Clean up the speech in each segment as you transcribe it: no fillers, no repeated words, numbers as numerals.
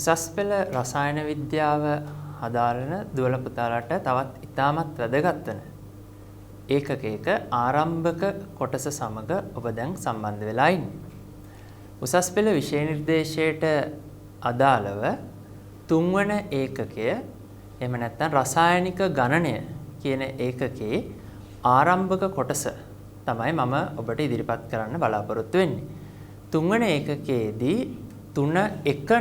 උසස් පෙළ රසායන විද්‍යාව හදාරන දුවල පුතාලට තවත් ඉතාමත් වැදගත් වන ඒකකයක ආරම්භක කොටස සමග ඔබ දැන් සම්බන්ධ වෙලා ඉන්නේ. උසස් පෙළ විෂය නිර්දේශයට අදාළව තුන්වන ඒකකය එහෙම නැත්නම් රසායනික ගණනය කියන ඒකකයේ ආරම්භක කොටස තමයි මම ඔබට ඉදිරිපත් කරන්න බලාපොරොත්තු වෙන්නේ. තුන්වන ඒකකයේදී 3.1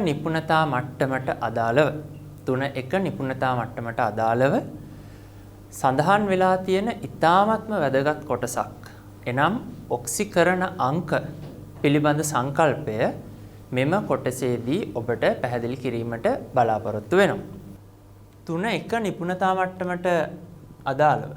නිපුණතා මට්ටමට අදාළව සඳහන් වෙලා තියෙන ඉතාමත්ම වැදගත් කොටසක්. එනම් ඔක්සිකරණ අංක පිළිබඳ සංකල්පය මෙම කොටසේදී ඔබට පැහැදිලි කිරීමට බලාපොරොත්තු වෙනවා. 3.1 නිපුණතා මට්ටමට අදාළව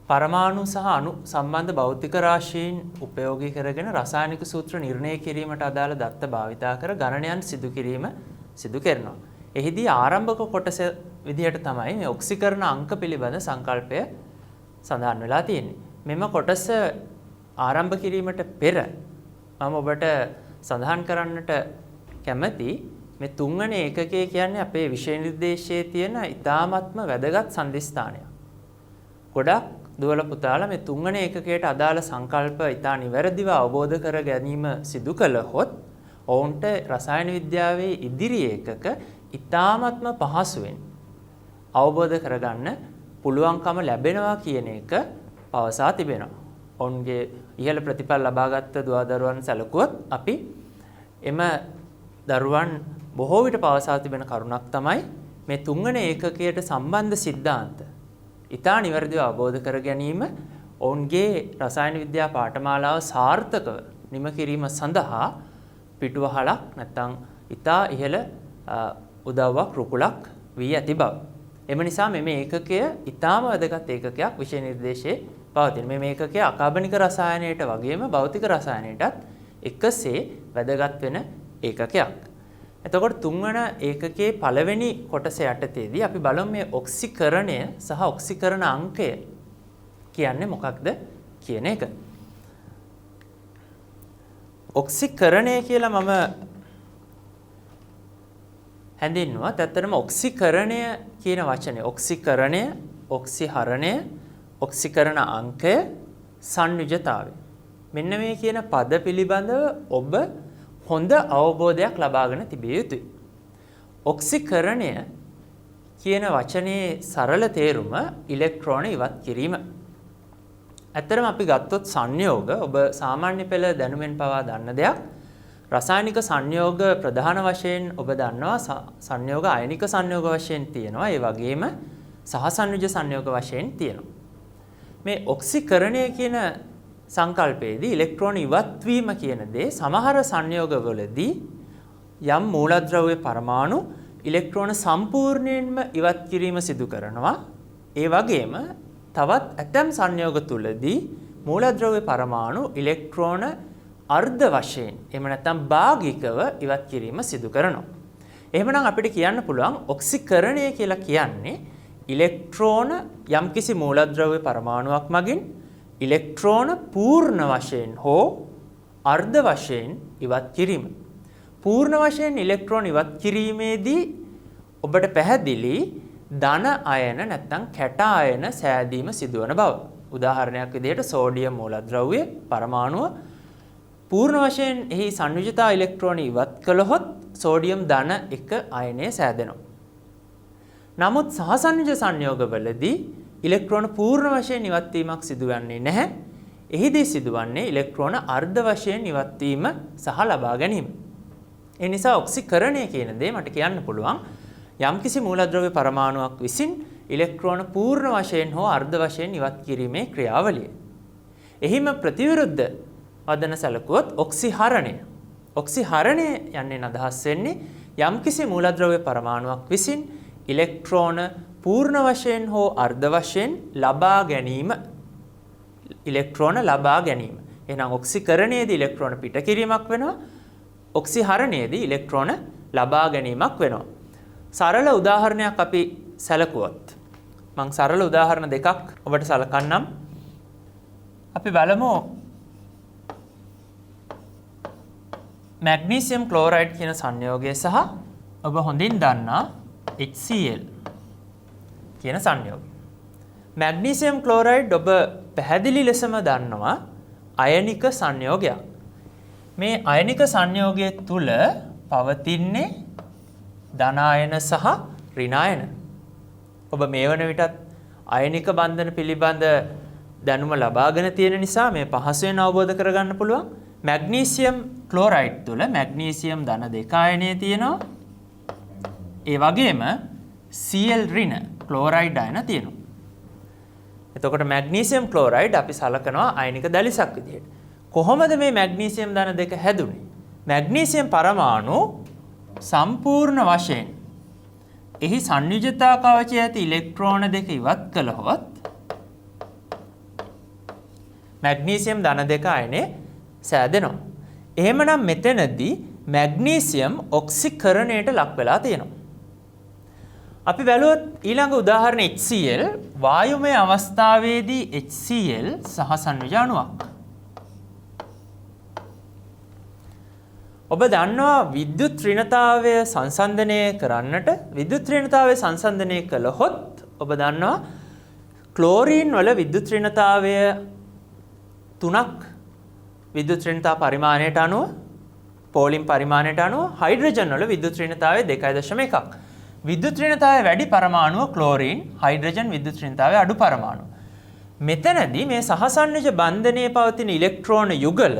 පරමාණු සහ අණු සම්බන්ධ භෞතික රාශීන් උපයෝගී කරගෙන රසායනික සූත්‍ර නිර්ණය කිරීමට අදාළ දත්ත භාවිතා කර ගණනයන් සිදු කරනවා. එහිදී ආරම්භක කොටස විදිහට තමයි මේ ඔක්සිකරණ අංක පිළිබඳ සංකල්පය සඳහන් වෙලා තියෙන්නේ. මෙම කොටස ආරම්භ කිරීමට පෙර මම ඔබට සඳහන් කරන්නට කැමති මේ තුන්වෙනි ඒකකය කියන්නේ අපේ විෂය නිර්දේශයේ තියෙන ඉතාමත්ම වැදගත් සම්දිස්ථානයක්. ගොඩක් දුවල පුතාලා මේ තුන්වෙනි ඒකකයට අදාළ සංකල්ප ඉතා නිවැරදිව අවබෝධ කර ගැනීම සිදු කළහොත් ඔවුන්ට රසායන විද්‍යාවේ ඉදිරි ඒකක ඉතාමත්ම පහසුවෙන් අවබෝධ කරගන්න පුළුවන්කම ලැබෙනවා කියන එක පවසා තිබෙනවා. ඔවුන්ගේ ඉහළ ප්‍රතිඵල ලබාගත් දුවදරුවන් සැලකුවොත් අපි එම දරුවන් බොහෝ විට පවසා තිබෙන කරුණක් තමයි මේ තුන්වෙනි ඒකකයට සම්බන්ධ સિદ્ધාන්ත ඉතා නිවැරදිව අවබෝධ කර ගැනීම ඔවුන්ගේ රසායන විද්‍යා පාඨමාලාව සාර්ථකව නිම කිරීම සඳහා පිටුවහලක් නැත්නම් ඉතා ඉහළ උදව්වක් රුකුලක් වී ඇති බව. එම නිසා මෙම ඒකකය ඉතාම වැදගත් ඒකකයක් විෂය නිර්දේශයේ පවතින. මේ ඒකකය අකාබනික රසායනයට වගේම භෞතික රසායනයටත් එකසේ වැදගත් වෙන ඒකකයක්. එතකොට තුන්වන ඒකකයේ පළවෙනි කොටස යටතේදී අපි බලමු මේ ඔක්සිකරණය සහ ඔක්සිකරණ අංකය කියන්නේ මොකක්ද කියන එක. ඔක්සිකරණය කියලා මම හැඳින්වුවා. ඇත්තටම ඔක්සිකරණය කියන වචනේ ඔක්සිකරණය, ඔක්සිහරණය, ඔක්සිකරණ අංකය, සංයුජතාවය. මෙන්න මේ කියන පද පිළිබඳව ඔබ හොඳ අවබෝධයක් ලබාගෙන තිබිය යුතුයි. ඔක්සිකරණය කියන වචනේ සරල තේරුම ඉලෙක්ට්‍රෝන ඉවත් කිරීම. ඇත්තටම අපි ගත්තොත් සංයෝග ඔබ සාමාන්‍ය පෙළ දැනුමෙන් පවා දන්න දෙයක්. රසායනික සංයෝග ප්‍රධාන වශයෙන් ඔබ දන්නවා සංයෝග අයනික සංයෝග වශයෙන් තියෙනවා. ඒ වගේම සහසංයුජ සංයෝග වශයෙන් තියෙනවා. මේ ඔක්සිකරණය කියන සංකල්පයේදී ඉලෙක්ට්‍රෝන ඉවත් වීම කියන දේ සමහර සංයෝගවලදී යම් මූලද්‍රව්‍ය පරමාණු ඉලෙක්ට්‍රෝන සම්පූර්ණයෙන්ම ඉවත් කිරීම සිදු කරනවා. ඒ වගේම තවත් ඇතැම් සංයෝග තුලදී මූලද්‍රව්‍ය පරමාණු ඉලෙක්ට්‍රෝන අර්ධ වශයෙන් එහෙම නැත්නම් භාගිකව ඉවත් කිරීම සිදු කරනවා. එහෙමනම් අපිට කියන්න පුළුවන් ඔක්සිකරණය කියලා කියන්නේ ඉලෙක්ට්‍රෝන යම්කිසි මූලද්‍රව්‍ය පරමාණුවක් මගින් ඉලෙක්ට්‍රෝන පූර්ණ වශයෙන් හෝ අර්ධ වශයෙන් ඉවත් කිරීම. පූර්ණ වශයෙන් ඉලෙක්ට්‍රෝන ඉවත් කිරීමේදී ඔබට පැහැදිලි ධන අයන නැත්නම් කැට අයන සෑදීම සිදුවන බව. උදාහරණයක් විදිහට සෝඩියම් මූලද්‍රව්‍ය පරමාණුව පූර්ණ වශයෙන් එහි සංයුජතා ඉලෙක්ට්‍රෝන ඉවත් කළහොත් සෝඩියම් ධන 1 අයනය සෑදෙනවා. නමුත් සහසංයුජ සංයෝගවලදී ඉලෙක්ට්‍රෝන පූර්ණ වශයෙන් ඉවත් වීමක් සිදුවන්නේ නැහැ. එහිදී සිදුවන්නේ ඉලෙක්ට්‍රෝන අර්ධ වශයෙන් ඉවත් වීම සහ ලබා ගැනීම. ඒ නිසා ඔක්සිකරණය කියන දේ මට කියන්න පුළුවන් යම්කිසි මූලද්‍රව්‍ය පරමාණුවක් විසින් ඉලෙක්ට්‍රෝන පූර්ණ වශයෙන් හෝ අර්ධ වශයෙන් ඉවත් කිරීමේ ක්‍රියාවලිය. එහිම ප්‍රතිවිරුද්ධ වදන සැලකුවොත් ඔක්සිහරණය. ඔක්සිහරණය යන්නේ අදහස් වෙන්නේ යම්කිසි මූලද්‍රව්‍ය පරමාණුවක් විසින් ඉලෙක්ට්‍රෝන පූර්ණ වශයෙන් හෝ අර්ධ වශයෙන් ලබා ගැනීම. ඉලෙක්ට්‍රෝන ලබා ගැනීම. එහෙනම් ඔක්සිකරණයේදී ඉලෙක්ට්‍රෝන පිට කිරීමක් වෙනවා. ඔක්සිහරණයේදී ඉලෙක්ට්‍රෝන ලබා ගැනීමක් වෙනවා. සරල උදාහරණයක් අපි සැලකුවොත් මම සරල උදාහරණ දෙකක් ඔබට සලකන්නම්. අපි බලමු මැග්නීසියම් ක්ලෝරයිඩ් කියන සංයෝගය සහ ඔබ හොඳින් දන්නා HCl කියන සංයෝගය. මැග්නීසියම් ක්ලෝරයිඩ් ඔබ පැහැදිලි ලෙසම දන්නවා අයනික සංයෝගයක්. මේ අයනික සංයෝගය තුල පවතින්නේ ධන අයන සහ ඍණ අයන. ඔබ මේ වන විටත් අයනික බන්ධන පිළිබඳ දැනුම ලබාගෙන තියෙන නිසා මේ පහසුවෙන් අවබෝධ කරගන්න පුළුවන්. මැග්නීසියම් ක්ලෝරයිඩ් තුල මැග්නීසියම් ධන 2 අයනය තියෙනවා. ඒ වගේම Cl ඍණ ක්ලෝරයිඩ් අයන තියෙනවා. එතකොට මැග්නීසියම් ක්ලෝරයිඩ් අපි සලකනවා අයනික දැලිසක් විදිහට. කොහොමද මේ මැග්නීසියම් ධන 2 හැදුනේ? මැග්නීසියම් පරමාණු සම්පූර්ණ වශයෙන් එහි සංයුජතා කවචයේ ඇති ඉලෙක්ට්‍රෝන දෙක ඉවත් කළහොත් මැග්නීසියම් ධන 2 අයනේ සෑදෙනවා. එහෙමනම් මෙතනදී මැග්නීසියම් ඔක්සිකරණයට ලක් වෙලා තියෙනවා. අපි බැලුවොත් ඊළඟ උදාහරණ HCl වායුමය අවස්ථාවේදී HCl සහ සංයෝජ අණුවක්. ඔබ දන්නවා විද්‍යුත් ඍණතාවය සංසන්දනය කරන්නට විද්‍යුත් ඍණතාවය සංසන්දනය කළහොත් ඔබ දන්නවා ක්ලෝරින් වල විද්‍යුත් ඍණතාවය 3ක් විද්‍යුත් ඍණතා පරිමාණයට අනුව පෝලින් පරිමාණයට අනුව හයිඩ්‍රජන් වල විද්‍යුත් ඍණතාවය 2.1ක්. විද්‍යුත් ඍණතාවය වැඩි පරමාණුව ක්ලෝරින්, හයිඩ්‍රජන් විද්‍යුත් ඍණතාවය අඩු පරමාණු. මෙතනදී මේ සහසන්නිජ බන්ධනයේ පවතින ඉලෙක්ට්‍රෝන යුගල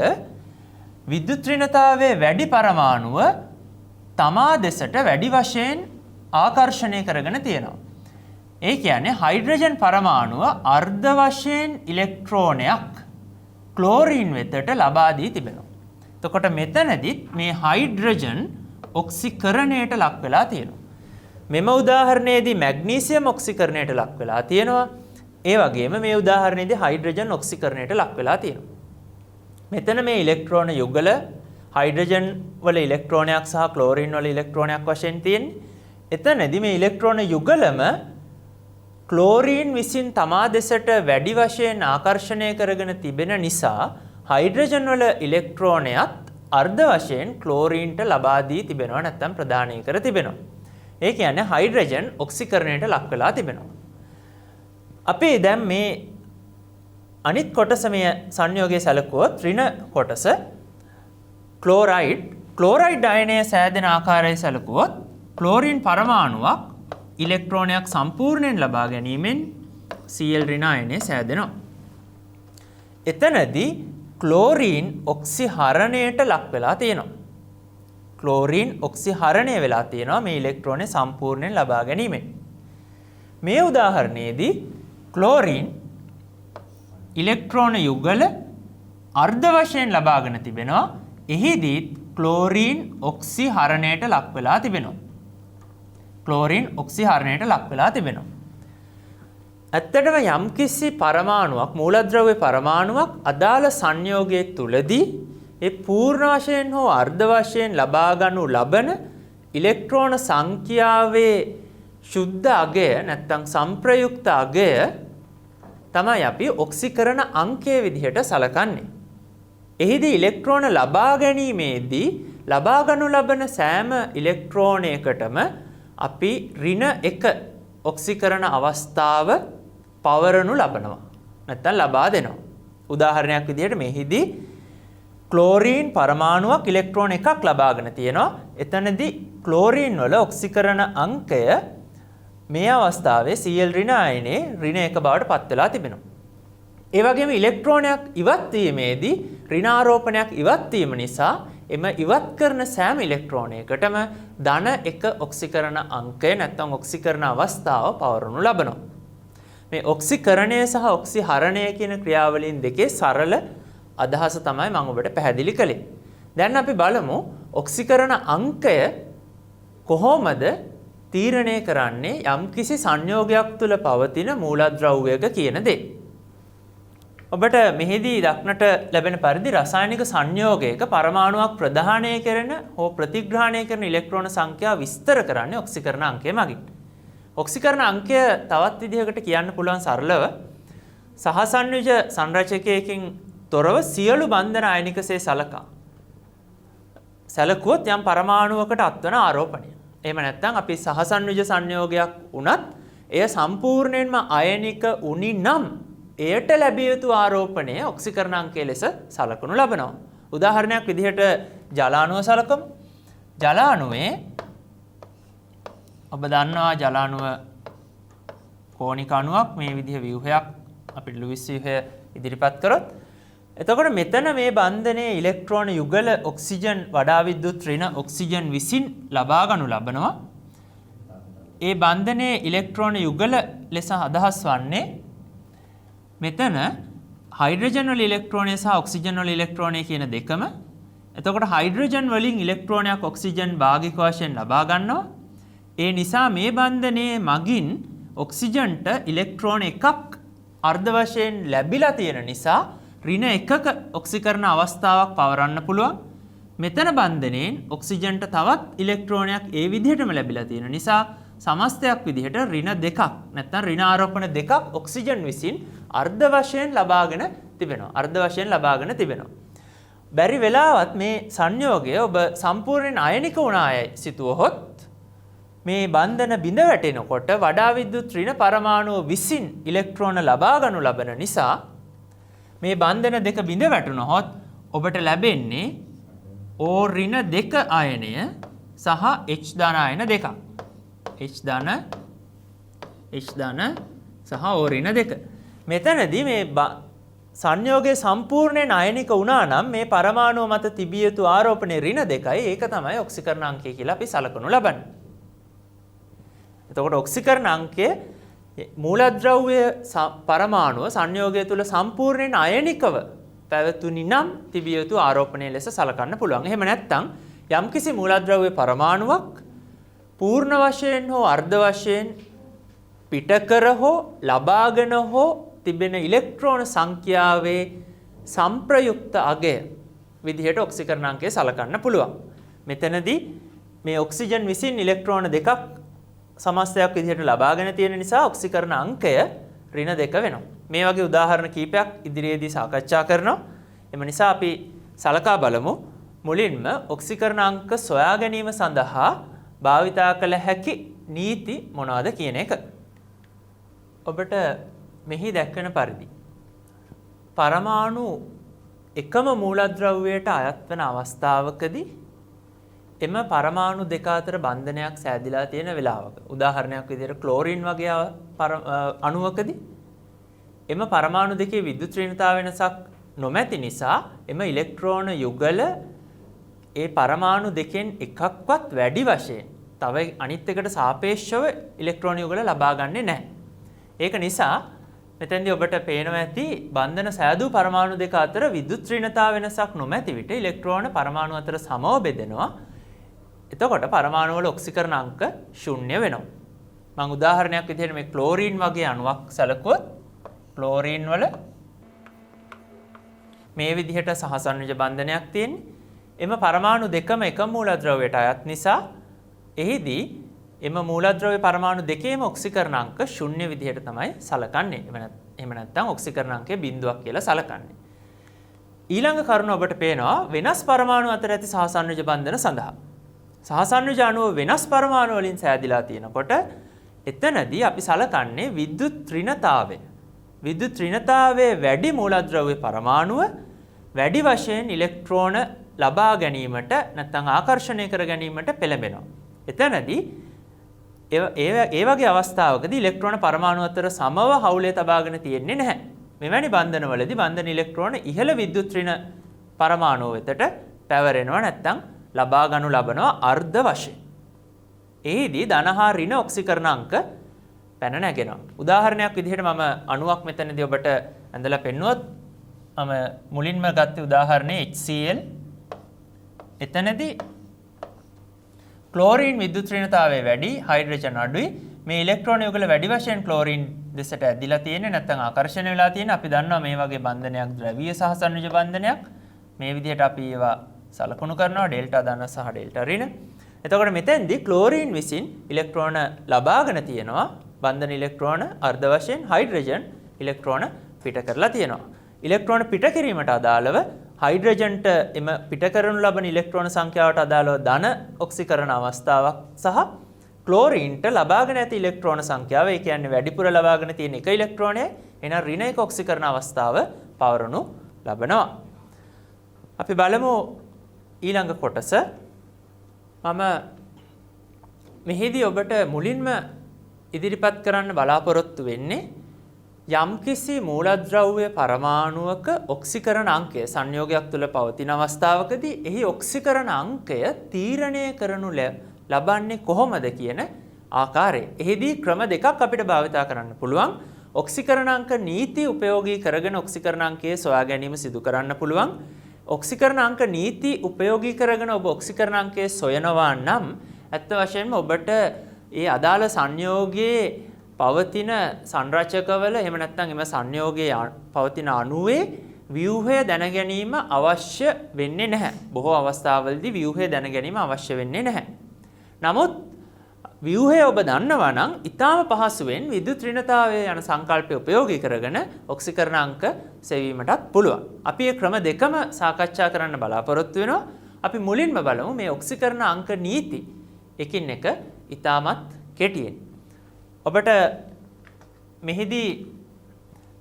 විද්‍යුත් ඍණතාවයේ වැඩි පරමාණුව තමා දෙසට වැඩි වශයෙන් ආකර්ෂණය කරගෙන තියෙනවා. ඒ කියන්නේ හයිඩ්‍රජන් පරමාණුව අර්ධ වශයෙන් ඉලෙක්ට්‍රෝනයක් ක්ලෝරින් වෙතට ලබා දී තිබෙනවා. එතකොට මෙතනදිත් මේ හයිඩ්‍රජන් ඔක්සිකරණයට ලක් වෙලා තියෙනවා. මෙම උදාහරණයේදී මැග්නීසියම් ඔක්සිකරණයට ලක් වෙලා තියෙනවා. ඒ වගේම මේ උදාහරණයේදී හයිඩ්‍රජන් ඔක්සිකරණයට ලක් වෙලා තියෙනවා. මෙතන මේ ඉලෙක්ට්‍රෝන යුගල හයිඩ්‍රජන් වල ඉලෙක්ට්‍රෝනයක් සහ ක්ලෝරින් වල ඉලෙක්ට්‍රෝනයක් වශයෙන් තියෙන්නේ. එතනදී මේ ඉලෙක්ට්‍රෝන යුගලම ක්ලෝරින් විසින් තමා දෙසට වැඩි වශයෙන් ආකර්ෂණය කරගෙන තිබෙන නිසා හයිඩ්‍රජන් වල ඉලෙක්ට්‍රෝනයත් අර්ධ වශයෙන් ක්ලෝරින්ට ලබා දී තිබෙනවා නැත්නම් ප්‍රදානය කර තිබෙනවා. ඒ කියන්නේ හයිඩ්‍රජන් ඔක්සිකරණයට ලක් වෙලා තිබෙනවා. අපි දැන් මේ අනිත් කොටස මේ සංයෝගයේ සැලකුවොත් ඍණ කොටස ක්ලෝරයිඩ් අයනය සෑදෙන ආකාරය සැලකුවොත් ක්ලෝරින් පරමාණුවක් ඉලෙක්ට්‍රෝනයක් සම්පූර්ණයෙන් ලබා ගැනීමෙන් Cl ඍණ අයනය සෑදෙනවා. එතනදී ක්ලෝරින් ඔක්සිහරණයට ලක් වෙලා තියෙනවා. ක්ලෝරින් ඔක්සිහරණය වෙලා තියෙනවා මේ ඉලෙක්ට්‍රෝනේ සම්පූර්ණයෙන් ලබා ගැනීමෙන්. මේ උදාහරණයේදී ක්ලෝරින් ඉලෙක්ට්‍රෝන යුගල අර්ධ වශයෙන් ලබාගෙන තිබෙනවා. එහිදී ක්ලෝරින් ඔක්සිහරණයට ලක් වෙලා තිබෙනවා. ක්ලෝරින් ඔක්සිහරණයට ලක් වෙලා තිබෙනවා. ඇත්තටම යම්කිසි පරමාණුවක් මූලද්‍රව්‍ය පරමාණුවක් අදාළ සංයෝගයේ තුලදී ඒ පූර්ණ වශයෙන් හෝ අර්ධ වශයෙන් ලබා ගනු ලබන ඉලෙක්ට්‍රෝන සංඛ්‍යාවේ සුද්ධ අගය නැත්නම් සංප්‍රයුක්ත අගය තමයි අපි ඔක්සිකරණ අංකය විදිහට සලකන්නේ. එහිදී ඉලෙක්ට්‍රෝන ලබා ගැනීමේදී ලබා ගනු ලබන සෑම ඉලෙක්ට්‍රෝනයකටම අපි ඍණ 1 ඔක්සිකරණ අවස්ථාව පවරනු ලබනවා. නැත්නම් ලබා දෙනවා. උදාහරණයක් විදිහට මෙහිදී ක්ලෝරින් පරමාණුවක් ඉලෙක්ට්‍රෝන එකක් ලබාගෙන තියෙනවා. එතනදී ක්ලෝරින් වල ඔක්සිකරණ අංකය මේ අවස්ථාවේ Cl ඍණ අයනේ ඍණ 1 බවට පත් වෙලා තිබෙනවා. ඒ වගේම ඉලෙක්ට්‍රෝනයක් ඉවත් වීමේදී ඍණාරෝපණයක් ඉවත් වීම නිසා එම ඉවත් කරන සෑම ඉලෙක්ට්‍රෝනයකටම ධන 1 ඔක්සිකරණ අංකය නැත්නම් ඔක්සිකරණ අවස්ථාව පවරනු ලබනවා. මේ ඔක්සිකරණය සහ ඔක්සිහරණය කියන ක්‍රියාවලින් දෙකේ සරල අදහස තමයි මම ඔබට පැහැදිලි කළේ. දැන් අපි බලමු ඔක්සිකරණ අංකය කොහොමද තීරණය කරන්නේ යම්කිසි සංයෝගයක් තුළ පවතින මූලද්‍රව්‍යයක කියන දේ. ඔබට මෙහිදී දක්නට ලැබෙන පරිදි රසායනික සංයෝගයක පරමාණුවක් ප්‍රදානය කරන හෝ ප්‍රතිග්‍රහණය කරන ඉලෙක්ට්‍රෝන සංඛ්‍යාව විස්තර කරන්නේ ඔක්සිකරණ අංකය මගින්. ඔක්සිකරණ අංකය තවත් විදිහකට කියන්න පුළුවන් සරලව සහසන්විජ සංරචකයකින් තොරව සියලු බන්ධන අයනිකසේ සැලකුවොත් යම් පරමාණුවකට අත්වන ආරෝපණය. එහෙම නැත්නම් අපි සහසන්විජ සංයෝගයක් වුණත් එය සම්පූර්ණයෙන්ම අයනික උනි නම් එයට ලැබිය යුතු ආරෝපණය ඔක්සිකරණ අංකය ලෙස සලකනු ලබනවා. උදාහරණයක් විදිහට ජලාණුව සලකමු. ජලාණුවේ ඔබ දන්නවා ජලාණුව කෝණික අණුවක් මේ විදිහ ව්‍යුහයක් අපිට ලුයිස් ව්‍යුහය ඉදිරිපත් කරොත් එතකොට මෙතන මේ බන්ධනයේ ඉලෙක්ට්‍රෝන යුගල ඔක්සිජන් වඩා විද්‍යුත් ඍණ ඔක්සිජන් විසින් ලබා ගනු ලබනවා. ඒ බන්ධනයේ ඉලෙක්ට්‍රෝන යුගල ලෙස අදහස් වන්නේ මෙතන හයිඩ්‍රජන් වල ඉලෙක්ට්‍රෝනය සහ ඔක්සිජන් වල ඉලෙක්ට්‍රෝනය කියන දෙකම. එතකොට හයිඩ්‍රජන් වලින් ඉලෙක්ට්‍රෝනයක් ඔක්සිජන් භාගික වශයෙන් ලබා ගන්නවා. ඒ නිසා මේ බන්ධනයේ මගින් ඔක්සිජන්ට ඉලෙක්ට්‍රෝන එකක් අර්ධ වශයෙන් ලැබිලා තියෙන නිසා ඍණ එකක ඔක්සිකරණ අවස්ථාවක් පවරන්න පුළුවන්. මෙතන බන්ධනයෙන් ඔක්සිජන්ට තවත් ඉලෙක්ට්‍රෝනයක් ඒ විදිහටම ලැබිලා තියෙන නිසා සමස්තයක් විදිහට ඍණ දෙකක් නැත්නම් ඍණ ආරෝපණ දෙකක් ඔක්සිජන් විසින් අර්ධ වශයෙන් ලබාගෙන තිබෙනවා. බැරි වෙලාවත් මේ සංයෝගය ඔබ සම්පූර්ණයෙන් අයනික වුණායයි සිතුවහොත් මේ බන්ධන බිඳ වැටෙනකොට වඩා විද්‍යුත් ඍණ පරමාණුව විසින් ඉලෙක්ට්‍රෝන ලබා ගනු ලබන නිසා මේ බන්ධන දෙක බිඳ වැටුණොත් ඔබට ලැබෙන්නේ O ඍණ දෙක අයනය සහ H ධන අයන දෙකක්. H ධන සහ O ඍණ දෙක. මෙතනදී මේ සංයෝගයේ සම්පූර්ණයෙන් අයනික වුණා නම් මේ පරමාණුව මත තිබිය යුතු ආරෝපණයේ ඍණ දෙකයි. ඒක තමයි ඔක්සිකරණ අංකය කියලා අපි සලකනු ලබන්නේ. එතකොට ඔක්සිකරණ අංකය මූලද්‍රව්‍ය පරමාණුව සංයෝගය තුල සම්පූර්ණයෙන් අයනිකව පැවතුනි නම් තිබිය යුතු ආරෝපණය ලෙස සලකන්න පුළුවන්. එහෙම නැත්නම් යම්කිසි මූලද්‍රව්‍ය පරමාණුවක් පූර්ණ වශයෙන් හෝ අර්ධ වශයෙන් පිටකර හෝ ලබාගෙන හෝ තිබෙන ඉලෙක්ට්‍රෝන සංඛ්‍යාවේ සංප්‍රයුක්ත අගය විදිහට ඔක්සිකරණ අංකය සලකන්න පුළුවන්. මෙතනදී මේ ඔක්සිජන් විසින් ඉලෙක්ට්‍රෝන දෙකක් සමස්තයක් විදිහට ලබාගෙන තියෙන නිසා ඔක්සිකරණ අංකය ඍණ දෙක වෙනවා. මේ වගේ උදාහරණ කීපයක් ඉදිරියේදී සාකච්ඡා කරනවා. එම නිසා අපි සලකා බලමු මුලින්ම ඔක්සිකරණ අංක සොයා ගැනීම සඳහා භාවිතා කළ හැකි නීති මොනවාද කියන එක. ඔබට මෙහි දැක්වෙන පරිදි පරමාණු එකම මූලද්‍රව්‍යයට අයත් වන අවස්ථාවකදී එම පරමාණු දෙක අතර බන්ධනයක් සෑදිලා තියෙන වෙලාවක උදාහරණයක් විදිහට ක්ලෝරින් වගේ අණුවකදී එම පරමාණු දෙකේ විද්‍යුත් ඍණතා වෙනසක් නොමැති නිසා එම ඉලෙක්ට්‍රෝන යුගල ඒ පරමාණු දෙකෙන් එකක්වත් වැඩි වශයෙන් තව අනිත් එකට සාපේක්ෂව ඉලෙක්ට්‍රෝන යුගල ලබා ගන්නෙ නැහැ. ඒක නිසා මෙතෙන්දී ඔබට පේනවා ඇති බන්ධන සෑදූ පරමාණු දෙක අතර විද්‍යුත් ඍණතා වෙනසක් නොමැති විට ඉලෙක්ට්‍රෝන පරමාණු අතර සමව බෙදෙනවා. එතකොට පරමාණු වල ඔක්සිකරණ අංක ශූන්‍ය වෙනවා. මම උදාහරණයක් විදිහට මේ ක්ලෝරින් වගේ අණුවක් සැලකුවොත් ක්ලෝරින් වල මේ විදිහට සහසන්විජ බන්ධනයක් තියෙන්නේ. එම පරමාණු දෙකම එකම මූලද්‍රව්‍යයට අයත් නිසා එහිදී එම මූලද්‍රව්‍ය පරමාණු දෙකේම ඔක්සිකරණ අංක ශූන්‍ය විදිහට තමයි සලකන්නේ. එහෙම නැත්නම් ඔක්සිකරණ අංකය බිඳුවක් කියලා සලකන්නේ. ඊළඟ කරුණ ඔබට පේනවා වෙනස් පරමාණු අතර ඇති සහසන්විජ බන්ධන සඳහා. සහසන්විජ අණුව වෙනස් පරමාණු වලින් සෑදිලා තියෙනකොට එතනදී අපි සලකන්නේ විද්‍යුත් ඍණතාවය. විද්‍යුත් ඍණතාවයේ වැඩි මූලද්‍රව්‍ය පරමාණුව වැඩි වශයෙන් ඉලෙක්ට්‍රෝන ලබා ගැනීමට නැත්නම් ආකර්ෂණය කර ගැනීමට පෙළඹෙනවා. එතනදී ඒ වගේ අවස්ථාවකදී ඉලෙක්ට්‍රෝන පරමාණු අතර සමව හවුලේ තබාගෙන තියෙන්නේ නැහැ. මෙවැනි බන්ධනවලදී බන්ධන ඉලෙක්ට්‍රෝන ඉහළ විද්‍යුත් ඍණ පරමාණුව වෙතට පැවරෙනවා නැත්නම් ලබා ගනු ලබනවා අර්ධ වශයෙන්. එහිදී ධන හා ඍණ ඔක්සිකරණ අංක පැන නැගෙනවා. උදාහරණයක් විදිහට මම අණුවක් මෙතනදී ඔබට ඇඳලා පෙන්නුවොත් මම මුලින්ම ගත්ත උදාහරණය HCl. එතනදී ක්ලෝරින් විද්‍යුත් ඍණතාවය වැඩි, හයිඩ්‍රජන් අඩුයි. මේ ඉලෙක්ට්‍රෝන යුගල වැඩි වශයෙන් ක්ලෝරින් දෙසට ඇදිලා තියෙන්නේ නැත්නම් ආකර්ෂණය වෙලා තියෙන්නේ. අපි දන්නවා මේ වගේ බන්ධනයක් ද්‍රවීය සහසන්විජ බන්ධනයක්. මේ විදිහට අපි ඒවා සලකුණු කරනවා ඩෙල්ටා ධන සහ ඩෙල්ටා ඍණ. එතකොට මෙතෙන්දී ක්ලෝරින් විසින් ඉලෙක්ට්‍රෝන ලබාගෙන තියෙනවා. බන්ධන ඉලෙක්ට්‍රෝන අර්ධ වශයෙන් හයිඩ්‍රජන් ඉලෙක්ට්‍රෝන පිට කරලා තියෙනවා. ඉලෙක්ට්‍රෝන පිට කිරීමට අදාළව හයිඩ්‍රජන්ට එම පිට කරනු ලබන ඉලෙක්ට්‍රෝන සංඛ්‍යාවට අදාළව ධන ඔක්සිකරණ අවස්ථාවක් සහ ක්ලෝරීන්ට ලබාගෙන ඇති ඉලෙක්ට්‍රෝන සංඛ්‍යාව, ඒ කියන්නේ වැඩිපුර ලබාගෙන තියෙන එක ඉලෙක්ට්‍රෝනය, එහෙනම් ඍණ එක ඔක්සිකරණ අවස්ථාව පවරනු ලබනවා. අපි බලමු ඊළඟ කොටස. මම මෙහිදී ඔබට මුලින්ම ඉදිරිපත් කරන්න බලාපොරොත්තු වෙන්නේ යම්කිසි මූලද්‍රව්‍ය පරමාණුවක ඔක්සිකරණ අංකය සංයෝගයක් තුළ පවතින අවස්ථාවකදී එහි ඔක්සිකරණ අංකය තීරණය කරනු ලබන්නේ කොහොමද කියන ආකාරය. එහිදී ක්‍රම දෙකක් අපිට භාවිතා කරන්න පුළුවන්. ඔක්සිකරණාංක නීති උපයෝගී කරගෙන ඔක්සිකරණාංකයේ සොයා ගැනීම සිදු කරන්න පුළුවන්. ඔක්සිකරණාංක නීති උපයෝගී කරගෙන ඔබ ඔක්සිකරණාංකයේ සොයනවා නම් ඇත්ත වශයෙන්ම ඔබට ඒ අදාළ සංයෝගයේ පවතින සංරචකවල එහෙම නැත්නම් එම සංයෝගයේ පවතින අණුවේ ව්‍යුහය දැන ගැනීම අවශ්‍ය වෙන්නේ නැහැ. බොහෝ අවස්ථාවලදී ව්‍යුහය දැන ගැනීම අවශ්‍ය වෙන්නේ නැහැ. නමුත් ව්‍යුහය ඔබ දන්නවා නම් ඊටාම පහසුවෙන් විද්‍යුත් ඍණතාවය යන සංකල්පය උපයෝගී කරගෙන ඔක්සිකරණාංක සෙවීමටත් පුළුවන්. අපි මේ ක්‍රම දෙකම සාකච්ඡා කරන්න බලාපොරොත්තු වෙනවා. අපි මුලින්ම බලමු මේ ඔක්සිකරණාංක නීති එකින් එක ඊටමත් කෙටියෙන්. ඔබට මෙහිදී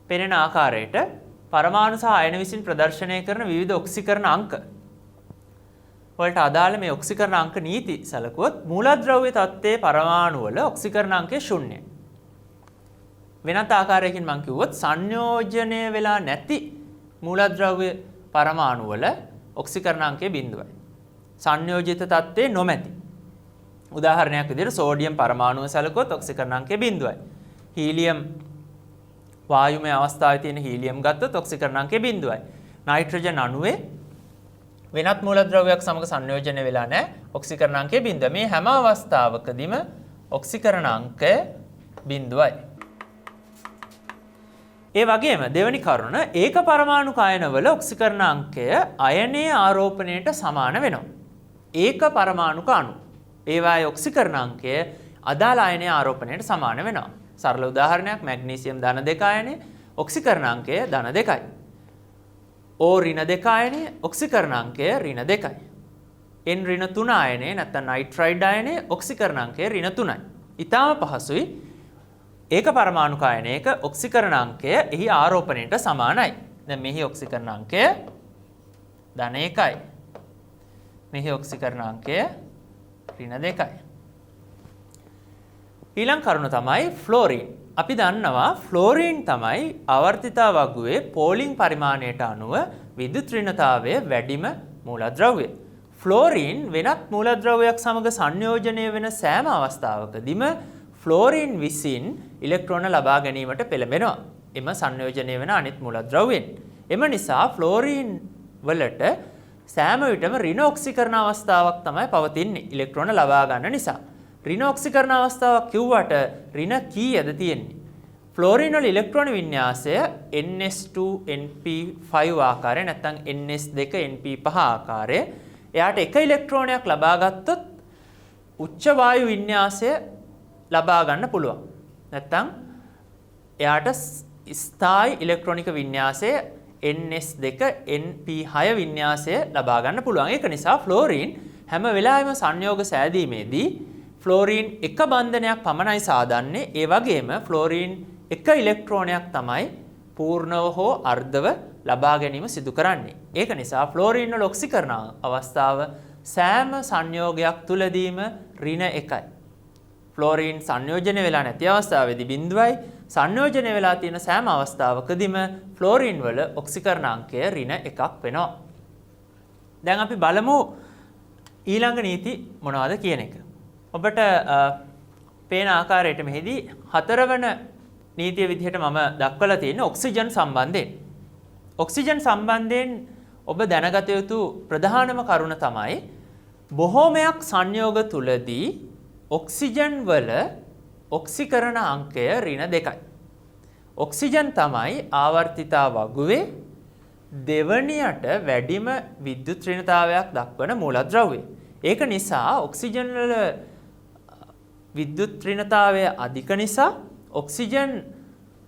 පෙනෙන ආකාරයට පරමාණු සහ අයන විසින් ප්‍රදර්ශනය කරන විවිධ ඔක්සිකරණ අංක වලට අදාළ මේ ඔක්සිකරණ අංක නීති සැලකුවොත් මූලද්‍රව්‍ය තත්ත්වයේ පරමාණු වල ඔක්සිකරණ අංකය 0. වෙනත් ආකාරයකින් මම කිව්වොත් සංයෝජනය වෙලා නැති මූලද්‍රව්‍ය පරමාණු වල ඔක්සිකරණ අංකය 0යි. සංයෝජිත තත්ත්වයේ නොමැති. උදාහරණයක් විදිහට සෝඩියම් පරමාණුව සැලකුවොත් ඔක්සිකරණ අංකය 0යි. හීලියම් වායුමය අවස්ථාවේ තියෙන හීලියම් ගත්තොත් ඔක්සිකරණ අංකය 0යි. නයිට්‍රජන් අණුවේ වෙනත් මූලද්‍රව්‍යයක් සමග සංයෝජනය වෙලා නැහැ. ඔක්සිකරණ අංකය 0. මේ හැම අවස්ථාවකදීම ඔක්සිකරණ අංකය 0යි. ඒ වගේම දෙවැනි කරුණ ඒක පරමාණු කායනවල ඔක්සිකරණ අංකය අයනයේ ආරෝපණයට සමාන වෙනවා. ඒක පරමාණුක අණු ඒවායේ ඔක්සිකරණ අංකය අදාළ අයනයේ ආරෝපණයට සමාන වෙනවා. සරල උදාහරණයක් මැග්නීසියම් ධන 2 අයනය ඔක්සිකරණ අංකය ධන 2යි. O ඍණ 2 අයනය ඔක්සිකරණ අංකය ඍණ 2යි. N ඍණ 3 අයනය නැත්නම් නයිට්‍රයිඩ් අයනය ඔක්සිකරණ අංකය ඍණ 3යි. ඊටාම පහසුයි. ඒක පරමාණු කායනයක ඔක්සිකරණ අංකය එහි ආරෝපණයට සමානයි. දැන් මෙහි ඔක්සිකරණ අංකය ධන 1යි. මෙහි ඔක්සිකරණ අංකය ඍණ 2යි. ඊළඟ කරුණ තමයි ෆ්ලෝරින්. අපි දන්නවා ෆ්ලෝරින් තමයි ආවර්තිතා වගුවේ පෝලිං පරිමාණයට අනුව විද්‍යුත් ඍණතාවය වැඩිම මූලද්‍රව්‍ය. ෆ්ලෝරින් වෙනත් මූලද්‍රව්‍යයක් සමග සංයෝජනය වෙන සෑම අවස්ථාවකදීම ෆ්ලෝරින් විසින් ඉලෙක්ට්‍රෝන ලබා ගැනීමට පෙළඹෙනවා. එම සංයෝජනය වෙන අනිත් මූලද්‍රව්‍යෙන්. එම නිසා ෆ්ලෝරින් වලට සෑම විටම ඍණ ඔක්සිකරණ අවස්ථාවක් තමයි පවතින්නේ ඉලෙක්ට්‍රෝන ලබා ගන්න නිසා. ඍණ ඔක්සිකරණ අවස්ථාවක් කිව්වට ඍණ කීයද තියෙන්නේ? ෆ්ලෝරින් වල ඉලෙක්ට්‍රෝන වින්‍යාසය ns2np5 ආකාරය නැත්නම් ns2np5 ආකාරය. එයාට එක ඉලෙක්ට්‍රෝනයක් ලබා ගත්තොත් උච්ච වායු වින්‍යාසය ලබා ගන්න පුළුවන්. නැත්නම් එයාට ස්ථායි ඉලෙක්ට්‍රොනික වින්‍යාසය ns2np6 වින්‍යාසය ලබා ගන්න පුළුවන්. ඒක නිසා ෆ්ලෝරින් හැම වෙලාවෙම සංයෝග සෑදීමේදී ෆ්ලෝරින් එක බන්ධනයක් පමණයි සාදන්නේ. ඒ වගේම ෆ්ලෝරින් එක ඉලෙක්ට්‍රෝනයක් තමයි පූර්ණව හෝ අර්ධව ලබා ගැනීම සිදු කරන්නේ. ඒක නිසා ෆ්ලෝරින් වල ඔක්සිකරණ අවස්ථාව සෑම සංයෝගයක් තුලදීම ඍණ 1යි. ෆ්ලෝරින් සංයෝජනය වෙලා නැති අවස්ථාවේදී 0යි. සංයෝජනය වෙලා තියෙන සෑම අවස්ථාවකදීම ෆ්ලෝරින් වල ඔක්සිකරණ අංකය ඍණ 1ක් වෙනවා. දැන් අපි බලමු ඊළඟ නීති මොනවද කියන එක. ඔබට පේන ආකාරයට මෙහිදී 4 වන නීතිය විදිහට මම දක්වලා තියෙන්නේ ඔක්සිජන් සම්බන්ධයෙන්. ඔක්සිජන් සම්බන්ධයෙන් ඔබ දැනගත යුතු ප්‍රධානම කරුණ තමයි බොහෝමයක් සංයෝග තුලදී ඔක්සිජන් වල ඔක්සිකරණ අංකය ඍණ 2යි. ඔක්සිජන් තමයි ආවර්තිතා වගුවේ දෙවණියට වැඩිම විද්‍යුත් ඍණතාවයක් දක්වන මූලද්‍රව්‍යය. ඒක නිසා ඔක්සිජන් වල විද්‍යුත් ඍණතාවය අධික නිසා ඔක්සිජන්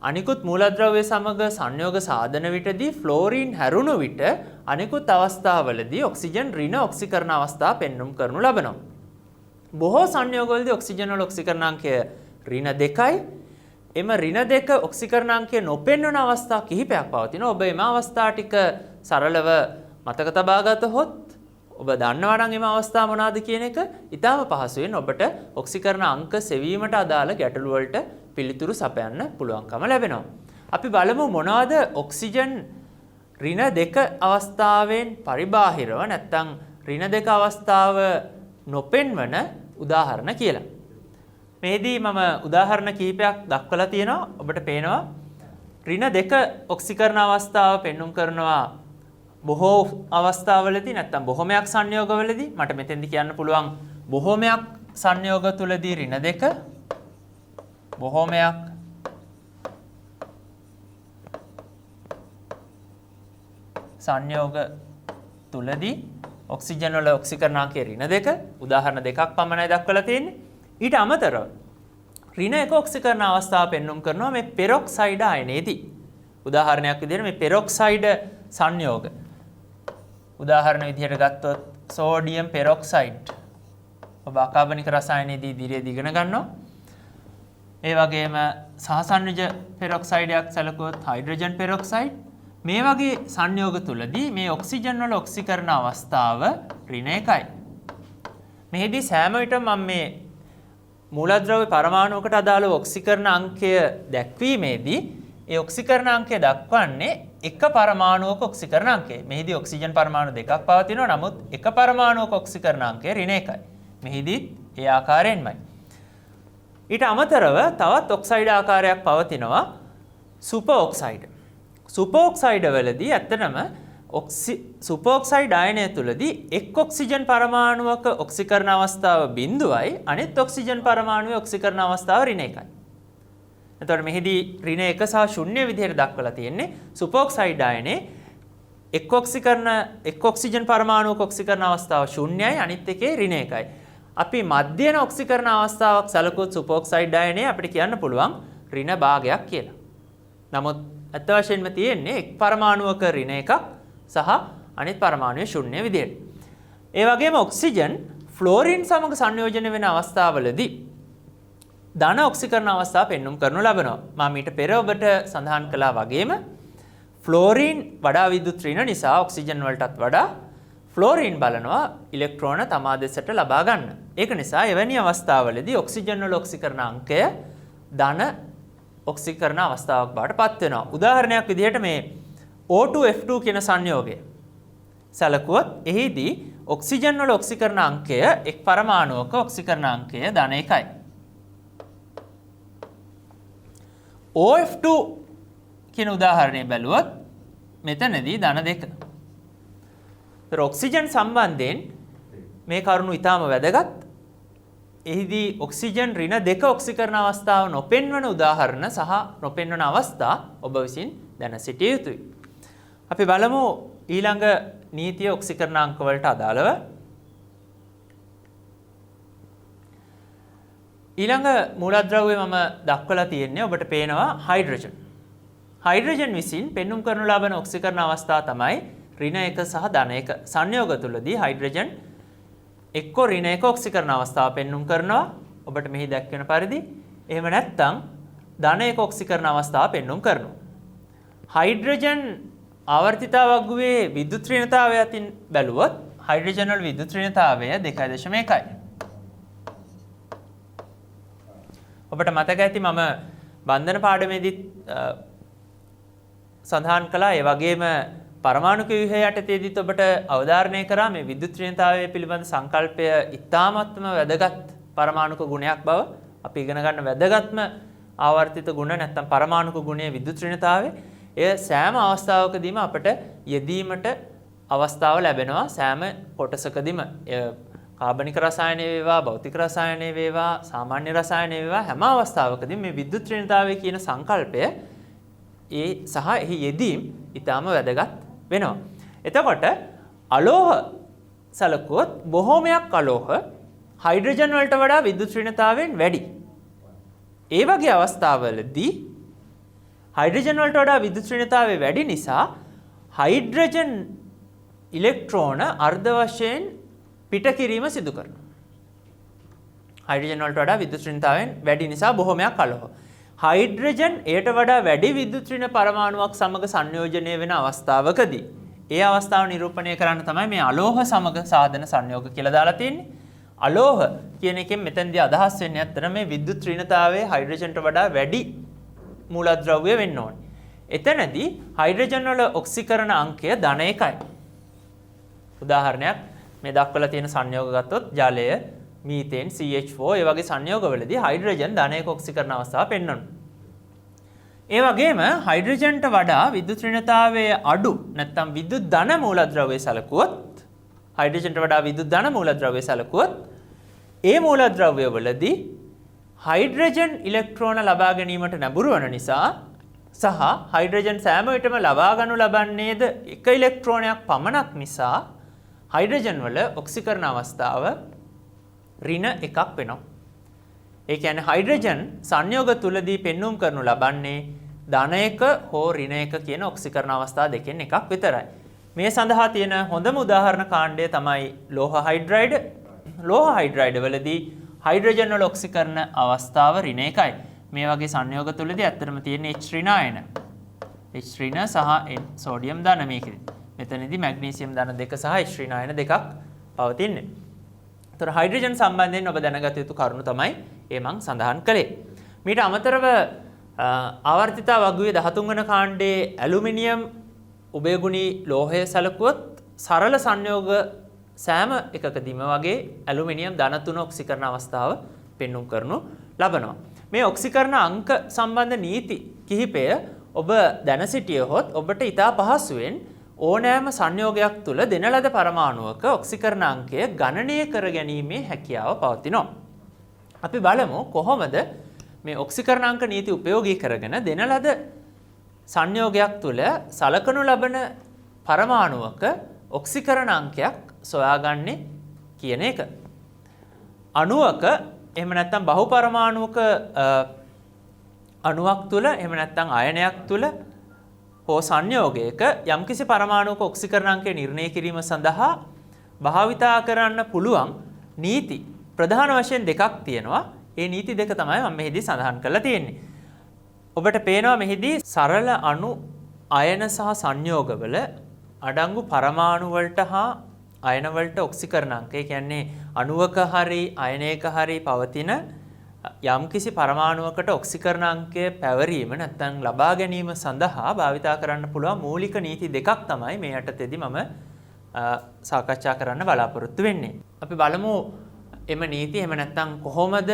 අනිකුත් මූලද්‍රව්‍ය සමග සංයෝග සාධන විටදී ෆ්ලෝරින් හැරුණු විට අනිකුත් අවස්ථාවලදී ඔක්සිජන් ඍණ ඔක්සිකරණ අවස්ථා පෙන්눔 කරනු ලබනවා. බොහෝ සංයෝගවලදී ඔක්සිජන් වල ඔක්සිකරණාංකය ඍණ 2යි. එම ඍණ 2 ඔක්සිකරණාංකය නොපෙන්වන අවස්ථා කිහිපයක් පවතිනවා. ඔබ එම අවස්ථා ටික සරලව මතක තබා ගතහොත් ඔබ දන්නවා නම් එම අවස්ථා මොනවාද කියන එක ඊටම පහසුවෙන් ඔබට ඔක්සිකරණ අංක සෙවීමට අදාළ ගැටලු වලට පිළිතුරු සපයන්න පුළුවන්කම ලැබෙනවා. අපි බලමු මොනවාද ඔක්සිජන් ඍණ 2 අවස්ථාවෙන් පරිබාහිරව නැත්නම් ඍණ 2 අවස්ථාව නොපෙන්වන උදාහරණ කියලා. මේදී මම උදාහරණ කිහිපයක් දක්වලා තියෙනවා. ඔබට පේනවා ඍණ 2 ඔක්සිකරණ අවස්ථාව පෙන්눔 කරනවා බොහෝ අවස්ථාවලදී නැත්නම් බොහොමයක් සංයෝගවලදී. මට මෙතෙන්දි කියන්න පුළුවන් බොහොමයක් සංයෝග තුලදී ඍණ 2 බොහොමයක් සංයෝග තුලදී ඔක්සිජන් වල ඔක්සිකරණාංකය ඍණ 2 උදාහරණ දෙකක් පමණයි දක්වලා තියෙන්නේ. ඊට අමතරව ඍණ 1 ඔක්සිකරණ අවස්ථාව පෙන්눔 කරනවා මේ පෙරොක්සයිඩ් ආයනයේදී. උදාහරණයක් විදිහට මේ පෙරොක්සයිඩ් සංයෝග උදාහරණ විදිහට ගත්තොත් සෝඩියම් පෙරොක්සයිඩ් ඔබ අකාබනික රසායනයේදී දිරිය දිගන ගන්නවා. ඒ වගේම සහසන්නිජ පෙරොක්සයිඩයක් සැලකුවොත් හයිඩ්‍රජන් පෙරොක්සයිඩ්. මේ වගේ සංයෝග තුලදී මේ ඔක්සිජන් වල ඔක්සිකරණ අවස්ථාව ඍණ 1යි. මෙහිදී සෑම විටම මම මේ මූලද්‍රව්‍ය පරමාණුවකට අදාළ ඔක්සිකරණ අංකය දැක්වීමේදී ඒ ඔක්සිකරණ අංකය දක්වන්නේ එක පරමාණුවක ඔක්සිකරණ අංකය. මෙහිදී ඔක්සිජන් පරමාණු දෙකක් පවතිනවා. නමුත් එක පරමාණුවක ඔක්සිකරණ අංකය ඍණ 1යි. මෙහිදී ඒ ආකාරයෙන්මයි. ඊට අමතරව තවත් ඔක්සයිඩ් ආකාරයක් පවතිනවා සුපර් ඔක්සයිඩ්. සුපර් ඔක්සයිඩ් වලදී ඇත්තටම සුපර් ඔක්සයිඩ් ආයනය තුලදී එක් ඔක්සිජන් පරමාණුවක ඔක්සිකරණ අවස්ථාව 0යි අනිත් ඔක්සිජන් පරමාණුවේ ඔක්සිකරණ අවස්ථාව ඍණ 1යි. එතකොට මෙහිදී ඍණ 1 සහ 0 විදිහට දක්වලා තියෙන්නේ සුපර් ඔක්සයිඩ් ආයනයේ එක් ඔක්සිජන් පරමාණුවක ඔක්සිකරණ අවස්ථාව 0යි අනිත් එකේ ඍණ 1යි. අපි මධ්‍යන ඔක්සිකරණ අවස්ථාවක් සැලකුවොත් සුපර් ඔක්සයිඩ් ආයනයේ අපිට කියන්න පුළුවන් ඍණ භාගයක් කියලා. නමුත් අත් වශයෙන්ම තියෙන්නේ එක් පරමාණුවක ඍණ 1ක් සහ අනිත් පරමාණුවේ 0 විදිහට. ඒ වගේම ඔක්සිජන් ෆ්ලෝරින් සමග සංයෝජන වෙන අවස්ථාවලදී ධන ඔක්සිකරණ අවස්ථාව පෙන්눔 කරනු ලබනවා. මම ඊට පෙර ඔබට සඳහන් කළා වගේම ෆ්ලෝරින් වඩා විද්‍යුත් ඍණ නිසා ඔක්සිජන් වලටත් වඩා ෆ්ලෝරින් බලනවා ඉලෙක්ට්‍රෝන තමා දෙසට ලබා ගන්න. ඒක නිසා එවැනි අවස්ථාවලදී ඔක්සිජන් වල ඔක්සිකරණ අංකය ධන ඔක්සිකරණ අවස්ථාවක් බවට පත් වෙනවා. උදාහරණයක් විදිහට මේ O2F2 කියන සංයෝගය සැලකුවොත් එහිදී ඔක්සිජන් වල ඔක්සිකරණ අංකය එක් පරමාණුවක ඔක්සිකරණ අංකය ධන 1යි. OF2 කියන උදාහරණය බැලුවොත් මෙතනදී ධන 2. ඔක්සිජන් සම්බන්ධයෙන් මේ කරුණු ඉතාම වැදගත්. එහිදී ඔක්සිජන් ඍණ 2 ඔක්සිකරණ අවස්ථාව නොපෙන්වන උදාහරණ සහ නොපෙන්වන අවස්ථා ඔබ විසින් දැන සිටිය යුතුයි. අපි බලමු ඊළඟ නීතිය ඔක්සිකරණ අංක වලට අදාළව. ඊළඟ මූලද්‍රව්‍ය මම දක්වලා තියෙන්නේ ඔබට පේනවා හයිඩ්‍රජන්. හයිඩ්‍රජන් විසින් පෙන්눔 කරනු ලබන ඔක්සිකරණ අවස්ථාව තමයි ඍණ 1 සහ ධන 1 සංයෝග තුලදී හයිඩ්‍රජන් එක්ක ඍණ 1 ඔක්සිකරණ අවස්ථාව පෙන්눔 කරනවා ඔබට මෙහි දැක්වෙන පරිදි. එහෙම නැත්නම් ධන 1 ඔක්සිකරණ අවස්ථාව පෙන්눔 කරනවා. හයිඩ්‍රජන් ආවර්තිතාවග්ගුවේ විද්‍යුත් ඍණතාවය අතින් බැලුවොත් හයිඩ්‍රජන් වල විද්‍යුත් ඍණතාවය 2.1යි. ඔබට මතක ඇති මම බන්ධන පාඩමේදී සඳහන් කළා. ඒ වගේම පරමාණු ව්‍යුහය යටතේදීත් ඔබට අවධාරණය කරා මේ විද්‍යුත් ඍණතාවය පිළිබඳ සංකල්පය ඉතාමත්ම වැදගත් පරමාණුක ගුණයක් බව. අපි ඉගෙන ගන්න වැදගත්ම ආවර්තිත ගුණ නැත්නම් පරමාණුක ගුණයේ විද්‍යුත් ඍණතාවය. එය සෑම අවස්ථාවකදීම අපට යෙදීමට අවස්ථාව ලැබෙනවා. සෑම කොටසකදීම කාබනික රසායනය වේවා, භෞතික රසායනය වේවා, සාමාන්‍ය රසායනය වේවා හැම අවස්ථාවකදීම මේ විද්‍යුත් ඍණතාවය කියන සංකල්පය ඒ සහ එහි යෙදීම් ඊටාම වැදගත් වෙනවා. එතකොට අලෝහ සැලකුවොත් බොහෝමයක් අලෝහ හයිඩ්‍රජන් වලට වඩා විද්‍යුත් ඍණතාවයෙන් වැඩි. ඒ වගේ අවස්ථාවලදී හයිඩ්‍රජන් වලට වඩා විද්‍යුත් ඍණතාවය වැඩි නිසා හයිඩ්‍රජන් ඉලෙක්ට්‍රෝන අර්ධ වශයෙන් පිට කිරීම සිදු කරනවා. හයිඩ්‍රජන් වලට වඩා විද්‍යුත් ඍණතාවයෙන් වැඩි නිසා බොහොමයක් අලෝහ. හයිඩ්‍රජන් එයට වඩා වැඩි විද්‍යුත් ඍණ පරමාණුවක් සමග සංයෝජනය වෙන අවස්ථාවකදී ඒ අවස්ථාව නිරූපණය කරන්න තමයි මේ අලෝහ සමග සාධන සංයෝග කියලා දාලා තියෙන්නේ. අලෝහ කියන එකෙන් මෙතෙන්දී අදහස් වෙන්නේ අතන මේ විද්‍යුත් ඍණතාවයේ හයිඩ්‍රජන්ට වඩා වැඩි මූලද්‍රව්‍ය වෙන්න ඕනේ. එතනදී හයිඩ්‍රජන් වල ඔක්සිකරණ අංකය ධන 1යි. උදාහරණයක් මේ දක්වලා තියෙන සංයෝග ගත්තොත් ජලය, මීතේන්, CH4 ඒ වගේ සංයෝගවලදී හයිඩ්‍රජන් ධන 1 ඔක්සිකරණ අවස්ථාව පෙන්වනවා. ඒ වගේම හයිඩ්‍රජන්ට වඩා විද්‍යුත් ඍණතාවයේ අඩු නැත්නම් විද්‍යුත් ධන මූලද්‍රව්‍ය සැලකුවොත් හයිඩ්‍රජන්ට වඩා විද්‍යුත් ධන මූලද්‍රව්‍ය සැලකුවොත් ඒ මූලද්‍රව්‍ය වලදී හයිඩ්‍රජන් ඉලෙක්ට්‍රෝන ලබා ගැනීමට නැඹුරු වන නිසා සහ හයිඩ්‍රජන් සෑම විටම ලබා ගනු ලබන්නේද එක ඉලෙක්ට්‍රෝනයක් පමණක් නිසා හයිඩ්‍රජන් වල ඔක්සිකරණ අවස්ථාව ඍණ 1ක් වෙනවා. ඒ කියන්නේ හයිඩ්‍රජන් සංයෝග තුලදී පෙන්වුම් කරනු ලබන්නේ ධන 1 හෝ ඍණ 1 කියන ඔක්සිකරණ අවස්ථා දෙකෙන් එකක් විතරයි. මේ සඳහා තියෙන හොඳම උදාහරණ කාණ්ඩය තමයි ලෝහ හයිඩ්‍රයිඩ්. ලෝහ හයිඩ්‍රයිඩ් වලදී හයිඩ්‍රජන් වල ඔක්සිකරණ අවස්ථාව ඍණ 1යි. මේ වගේ සංයෝග තුලදී ඇත්තටම තියෙන H ඍණ අයන. H ඍණ සහ සෝඩියම් ධන මේකෙදි. මෙතනදී මැග්නීසියම් ධන දෙක සහ H ඍණ අයන දෙකක් පවතින්නේ. ඒතර හයිඩ්‍රජන් සම්බන්ධයෙන් ඔබ දැනගත යුතු කරුණු තමයි ඒ මං සඳහන් කළේ. මීට අමතරව ආවර්තිතා වගුවේ 13 වන කාණ්ඩයේ ඇලුමිනියම් උභයගුණී ලෝහය සැලකුවොත් සරල සංයෝග සෑම එකකදීම වගේ ඇලුමිනියම් ධන 3 ඔක්සිකරණ අවස්ථාව පෙන්වුම් කරනු ලබනවා. මේ ඔක්සිකරණ අංක සම්බන්ධ නීති කිහිපය ඔබ දැන සිටියහොත් ඔබට ඉතා පහසුවෙන් ඕනෑම සංයෝගයක් තුල දෙන ලද පරමාණුවක ඔක්සිකරණ අංකය ගණනය කර ගැනීමේ හැකියාව පවතිනවා. අපි බලමු කොහොමද මේ ඔක්සිකරණ අංක නීති උපයෝගී කරගෙන දෙන ලද සංයෝගයක් තුල සලකනු ලබන පරමාණුවක ඔක්සිකරණ අංකයක් සොයාගන්නේ කියන එක. අණුවක එහෙම නැත්නම් බහුපරමාණුක අණුවක් තුල එහෙම නැත්නම් අයනයක් තුල හෝ සංයෝගයක යම්කිසි පරමාණුක ඔක්සිකරණ අංකය නිර්ණය කිරීම සඳහා භාවිතා කරන්න පුළුවන් නීති ප්‍රධාන වශයෙන් දෙකක් තියෙනවා. ඒ නීති දෙක තමයි මම මෙහිදී සඳහන් කරලා තියෙන්නේ. ඔබට පේනවා මෙහිදී සරල අණු අයන සහ සංයෝගවල අඩංගු පරමාණු වලට හා අයන වලට ඔක්සිකරණ අංක, ඒ කියන්නේ අණුවක හරි අයනයක හරි පවතින යම්කිසි පරමාණුවකට ඔක්සිකරණ අංකය පැවරීම නැත්නම් ලබා ගැනීම සඳහා භාවිතා කරන්න පුළුවන් මූලික නීති දෙකක් තමයි මේ යටතේදී මම සාකච්ඡා කරන්න බලාපොරොත්තු වෙන්නේ. අපි බලමු එම නීති එහෙම නැත්නම් කොහොමද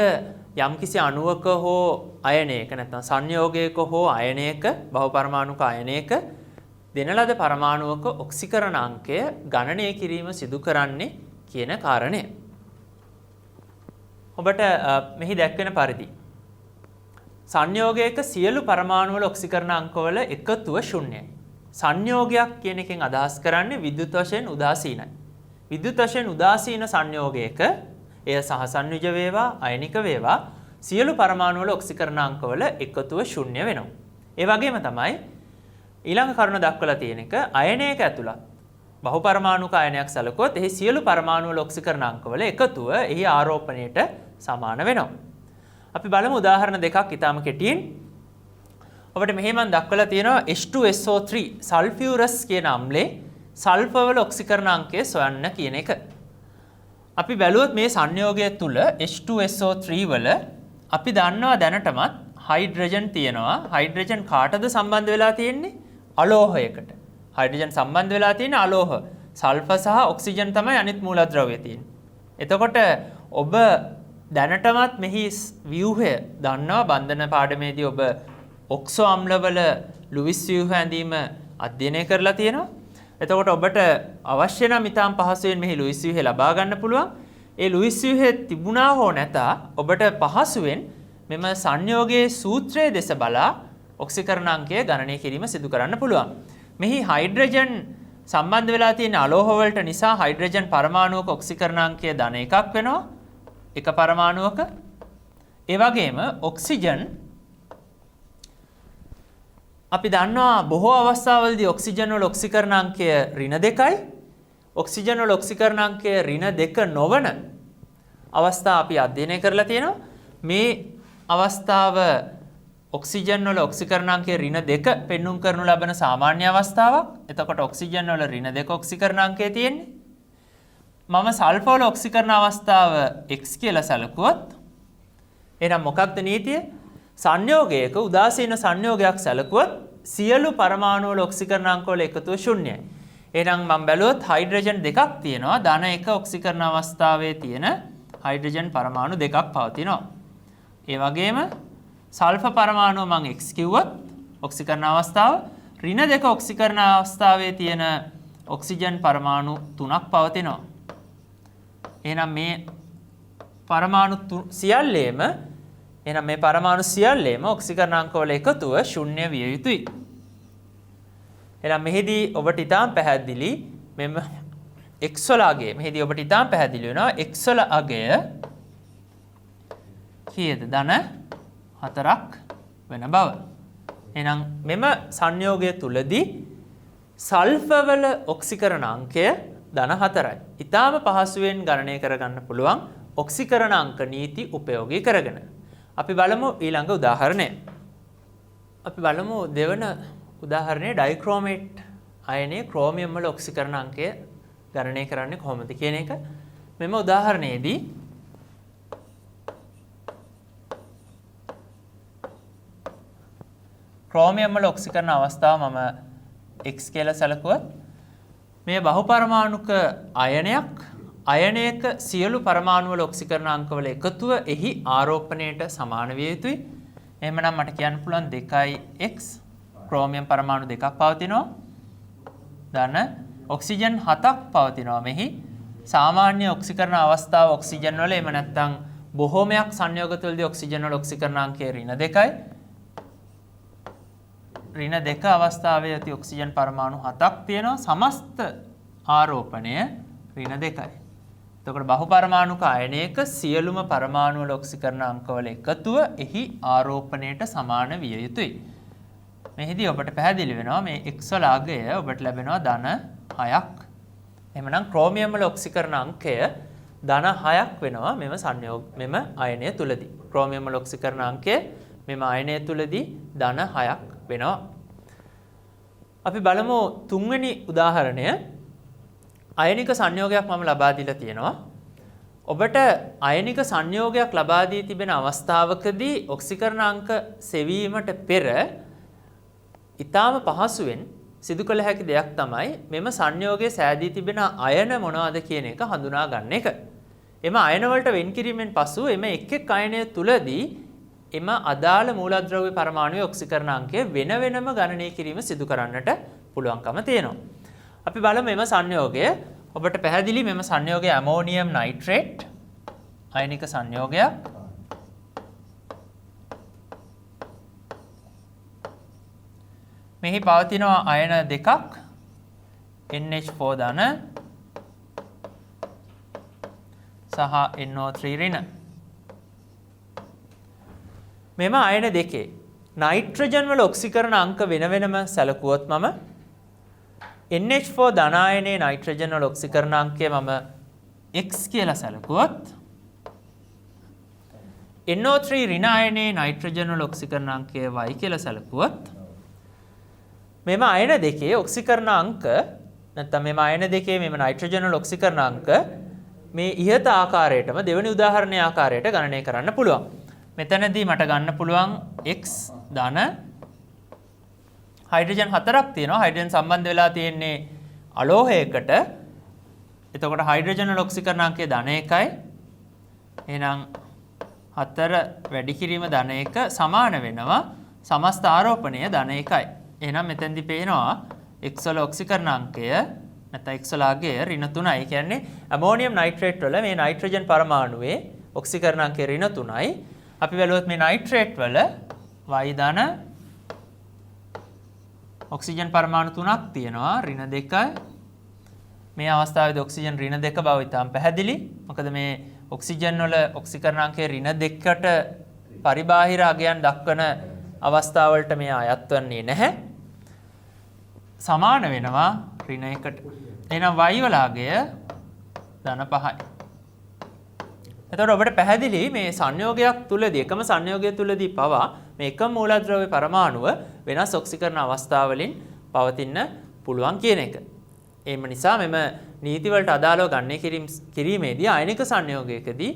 යම්කිසි අණුවක හෝ අයනයක නැත්නම් සංයෝගයක හෝ අයනයක බහුපරමාණුක අයනයක දෙන ලද පරමාණුවක ඔක්සිකරණ අංකය ගණනය කිරීම සිදු කරන්නේ කියන කාරණය. ඔබට මෙහි දැක්වෙන පරිදි සංයෝගයක සියලු පරමාණු වල ඔක්සිකරණ අංකවල එකතුව ශුන්‍යයි. සංයෝගයක් කියන එකෙන් අදහස් කරන්නේ විද්‍යුත් වශයෙන් උදාසීනයි. විද්‍යුත් වශයෙන් උදාසීන සංයෝගයක එය සහසන්විජ වේවා අයනික වේවා සියලු පරමාණු වල ඔක්සිකරණ අංකවල එකතුව ශුන්‍ය වෙනවා. ඒ වගේම තමයි ඊළඟ කරුණ දක්වලා තියෙන එක අයනයක ඇතුළත් බහුපරමාණුක අයනයක් සැලකුවොත් එහි සියලු පරමාණු වල ඔක්සිකරණ අංකවල එකතුව එහි ආරෝපණයට සමාන වෙනවා. අපි බලමු උදාහරණ දෙකක් ඊටාම කෙටියෙන්. ඔබට මෙහි මම දක්වලා තියෙනවා H2SO3 සල්ෆියුරස් කියන අම්ලේ සල්ෆර් වල ඔක්සිකරණ අංකය සොයන්න කියන එක. අපි බැලුවොත් මේ සංයෝගය තුල H2SO3 වල අපි දන්නවා දැනටමත් හයිඩ්‍රජන් තියෙනවා. හයිඩ්‍රජන් කාටද සම්බන්ධ වෙලා තියෙන්නේ? අලෝහයකට. හයිඩ්‍රජන් සම්බන්ධ වෙලා තියෙන අලෝහ. සල්ෆර් සහ ඔක්සිජන් තමයි අනිත් මූලද්‍රව්‍ය තියෙන්නේ. එතකොට ඔබ දැනටමත් මෙහි ව්‍යුහය දන්නවා. බන්ධන පාඩමේදී ඔබ ඔක්සෝ අම්ලවල ලුයිස් ව්‍යුහ ඇඳීම අධ්‍යයනය කරලා තියෙනවා. එතකොට ඔබට අවශ්‍ය නම් ඊටාම් පහසුවෙන් මෙහි ලුයිස් ව්‍යුහය ලබා ගන්න පුළුවන්. ඒ ලුයිස් ව්‍යුහය තිබුණා හෝ නැත ඔබට පහසුවෙන් මෙම සංයෝගයේ සූත්‍රයේ දෙස බලා ඔක්සිකරණ අංකය ගණනය කිරීම සිදු කරන්න පුළුවන්. මෙහි හයිඩ්‍රජන් සම්බන්ධ වෙලා තියෙන අලෝහ වලට නිසා හයිඩ්‍රජන් පරමාණුවක ඔක්සිකරණ අංකය ධන 1ක් වෙනවා. එක පරමාණුවක. ඒ වගේම ඔක්සිජන් අපි දන්නවා බොහෝ අවස්ථාවලදී ඔක්සිජන් වල ඔක්සිකරණාංකය -2යි. ඔක්සිජන් වල ඔක්සිකරණාංකය -2 නොවන අවස්ථා අපි අධ්‍යයනය කරලා තියෙනවා. මේ අවස්ථාව ඔක්සිජන් වල ඔක්සිකරණාංකය -2 පෙන්눔 කරනු ලබන සාමාන්‍ය අවස්ථාවක්. එතකොට ඔක්සිජන් වල -2 ඔක්සිකරණාංකය තියෙන්නේ. මම සල්ෆර් වල ඔක්සිකරණ අවස්ථාව x කියලා සැලකුවොත් එහෙනම් මොකක්ද නීතිය? සංයෝගයක උදාසීන සංයෝගයක් සැලකුවොත් සියලු පරමාණු වල ඔක්සිකරණාංක වල එකතුව ශුන්‍යයි. එහෙනම් මම බැලුවොත් හයිඩ්‍රජන් දෙකක් තියෙනවා. ධන 1 ඔක්සිකරණ අවස්ථාවේ තියෙන හයිඩ්‍රජන් පරමාණු දෙකක් පවතිනවා. ඒ වගේම සල්ෆර් පරමාණුව මම x කිව්වොත් ඔක්සිකරණ අවස්ථාව ඍණ 2 ඔක්සිකරණ අවස්ථාවේ තියෙන ඔක්සිජන් පරමාණු 3ක් පවතිනවා. එහෙනම් මේ පරමාණු සියල්ලේම ඔක්සිකරණාංක වල එකතුව ශුන්‍ය විය යුතුයි. එහෙනම් මෙහිදී ඔබට ඉතාම පැහැදිලි මෙම x වල අගය මෙහිදී ඔබට ඉතාම පැහැදිලි වෙනවා x වල අගය කීයද? ධන 4ක් වෙන බව. එහෙනම් මෙම සංයෝගය තුලදී සල්ෆර් වල ඔක්සිකරණාංකය ධන 4යි. ඉතාම පහසුවෙන් ගණනය කරගන්න පුළුවන් ඔක්සිකරණාංක නීති උපයෝගී කරගෙන. අපි බලමු ඊළඟ උදාහරණය. අපි බලමු දෙවන උදාහරණය ඩයික්‍රෝමේට් අයනයේ ක්‍රෝමියම් වල ඔක්සිකරණාංකය ගණනය කරන්නේ කොහොමද කියන එක. මෙම උදාහරණයේදී ක්‍රෝමියම් වල ඔක්සිකරණ අවස්ථාව මම x කියලා සැලකුවොත් මේ බහුපරමාණුක අයනයක් අයනයක සියලු පරමාණු වල ඔක්සිකරණාංක වල එකතුව එහි ආරෝපණයට සමාන විය යුතුයි. එහෙමනම් මට කියන්න පුළුවන් 2x ක්‍රෝමියම් පරමාණු දෙකක් පවතිනවා. ධන ඔක්සිජන් 7ක් පවතිනවා. මෙහි සාමාන්‍ය ඔක්සිකරණ අවස්ථාව ඔක්සිජන් වල එහෙම නැත්නම් බොහෝමයක් සංයෝගවලදී ඔක්සිජන් වල ඔක්සිකරණාංකය -2යි. -2 අවස්ථාවේ ඇති ඔක්සිජන් පරමාණු 7ක් තියෙනවා. සමස්ත ආරෝපණය -2යි. එතකොට බහුපරමාණුක අයනයක සියලුම පරමාණු වල ඔක්සිකරණාංක වල එකතුව එහි ආරෝපණයට සමාන විය යුතුයි. මෙහිදී ඔබට පැහැදිලි වෙනවා මේ x වල අගය ඔබට ලැබෙනවා ධන 6ක්. එහෙමනම් ක්‍රෝමියම් වල ඔක්සිකරණාංකය ධන 6ක් වෙනවා මෙම අයනය තුලදී. ක්‍රෝමියම් වල ඔක්සිකරණාංකය මෙම අයනය තුලදී ධන 6ක් වෙනවා. අපි බලමු තුන්වෙනි උදාහරණය. අයනික සංයෝගයක් මම ලබා දීලා තියෙනවා. ඔබට අයනික සංයෝගයක් ලබා දී තිබෙන අවස්ථාවකදී ඔක්සිකරණාංක සෙවීමට පෙර ඊටාම පහසුවෙන් සිදු කළ හැකි දෙයක් තමයි මෙම සංයෝගයේ සෑදී තිබෙන අයන මොනවාද කියන එක හඳුනා ගන්න එක. එම අයන වලට වෙන් කිරීමෙන් පසු එම එක් එක් අයනය තුලදී එම අදාළ මූලද්‍රව්‍ය පරමාණුවේ ඔක්සිකරණාංකය වෙන වෙනම ගණනය කිරීම සිදු කරන්නට පුළුවන්කම තියෙනවා. අපි බලමු මෙම සංයෝගය. ඔබට පැහැදිලි මෙම සංයෝගය ඇමෝනියම් නයිට්‍රේට් අයනික සංයෝගයක්. මෙහි පවතිනවා අයන දෙකක් NH4 ධන සහ NO3 ඍණ. මෙම අයන දෙකේ නයිට්‍රජන් වල ඔක්සිකරණ අංක වෙන වෙනම සැලකුවොත් මම NH4 ධනායනයේ නයිට්‍රජන් වල ඔක්සිකරණාංකය මම x කියලා සැලකුවොත් NO3 ඍණායනයේ නයිට්‍රජන් වල ඔක්සිකරණාංකය y කියලා සැලකුවොත් මෙම අයන දෙකේ ඔක්සිකරණාංක නැත්නම් මෙම අයන දෙකේ මෙම නයිට්‍රජන් වල ඔක්සිකරණාංක මේ ඉහත ආකාරයටම දෙවෙනි උදාහරණයේ ආකාරයට ගණනය කරන්න පුළුවන්. මෙතනදී මට ගන්න පුළුවන් x ධන හයිඩ්‍රජන් 4ක් තියෙනවා. හයිඩ්‍රජන් සම්බන්ධ වෙලා තියෙන්නේ අලෝහයකට. එතකොට හයිඩ්‍රජන් වල ඔක්සිකරණාංකය ධන 1යි. එහෙනම් 4 වැඩි කිරීම ධන 1 සමාන වෙනවා සමස්ත ආරෝපණය ධන 1යි. එහෙනම් මෙතෙන්දී පේනවා x වල ඔක්සිකරණාංකය නැත්නම් x වල අගය ඍණ 3යි. කියන්නේ ඇමෝනියම් නයිට්‍රේට් වල මේ නයිට්‍රජන් පරමාණුවේ ඔක්සිකරණාංකය ඍණ 3යි. අපි බලුවොත් මේ නයිට්‍රේට් වල y ධන ඔක්සිජන් පරමාණු 3ක් තියෙනවා ඍණ 2යි. මේ අවස්ථාවේදී ඔක්සිජන් ඍණ 2 බව ඉතාම පැහැදිලි. මොකද මේ ඔක්සිජන් වල ඔක්සිකරණාංකය ඍණ 2කට පරිබාහිර අගයන් දක්වන අවස්ථාවලට මේ අයත් වන්නේ නැහැ. සමාන වෙනවා ඍණ 1ට. එහෙනම් y වලාගය ධන 5යි. එතකොට ඔබට පැහැදිලි මේ සංයෝගයක් තුලදී එකම සංයෝගය තුලදී පවා මේ එකම මූලද්‍රව්‍ය පරමාණුව වෙනස් ඔක්සිකරණ අවස්ථාවලින් පවතින්න පුළුවන් කියන එක. එහෙම නිසා මෙම නීති වලට අදාළව ගණනය කිරීමේදී ආයනික සංයෝගයකදී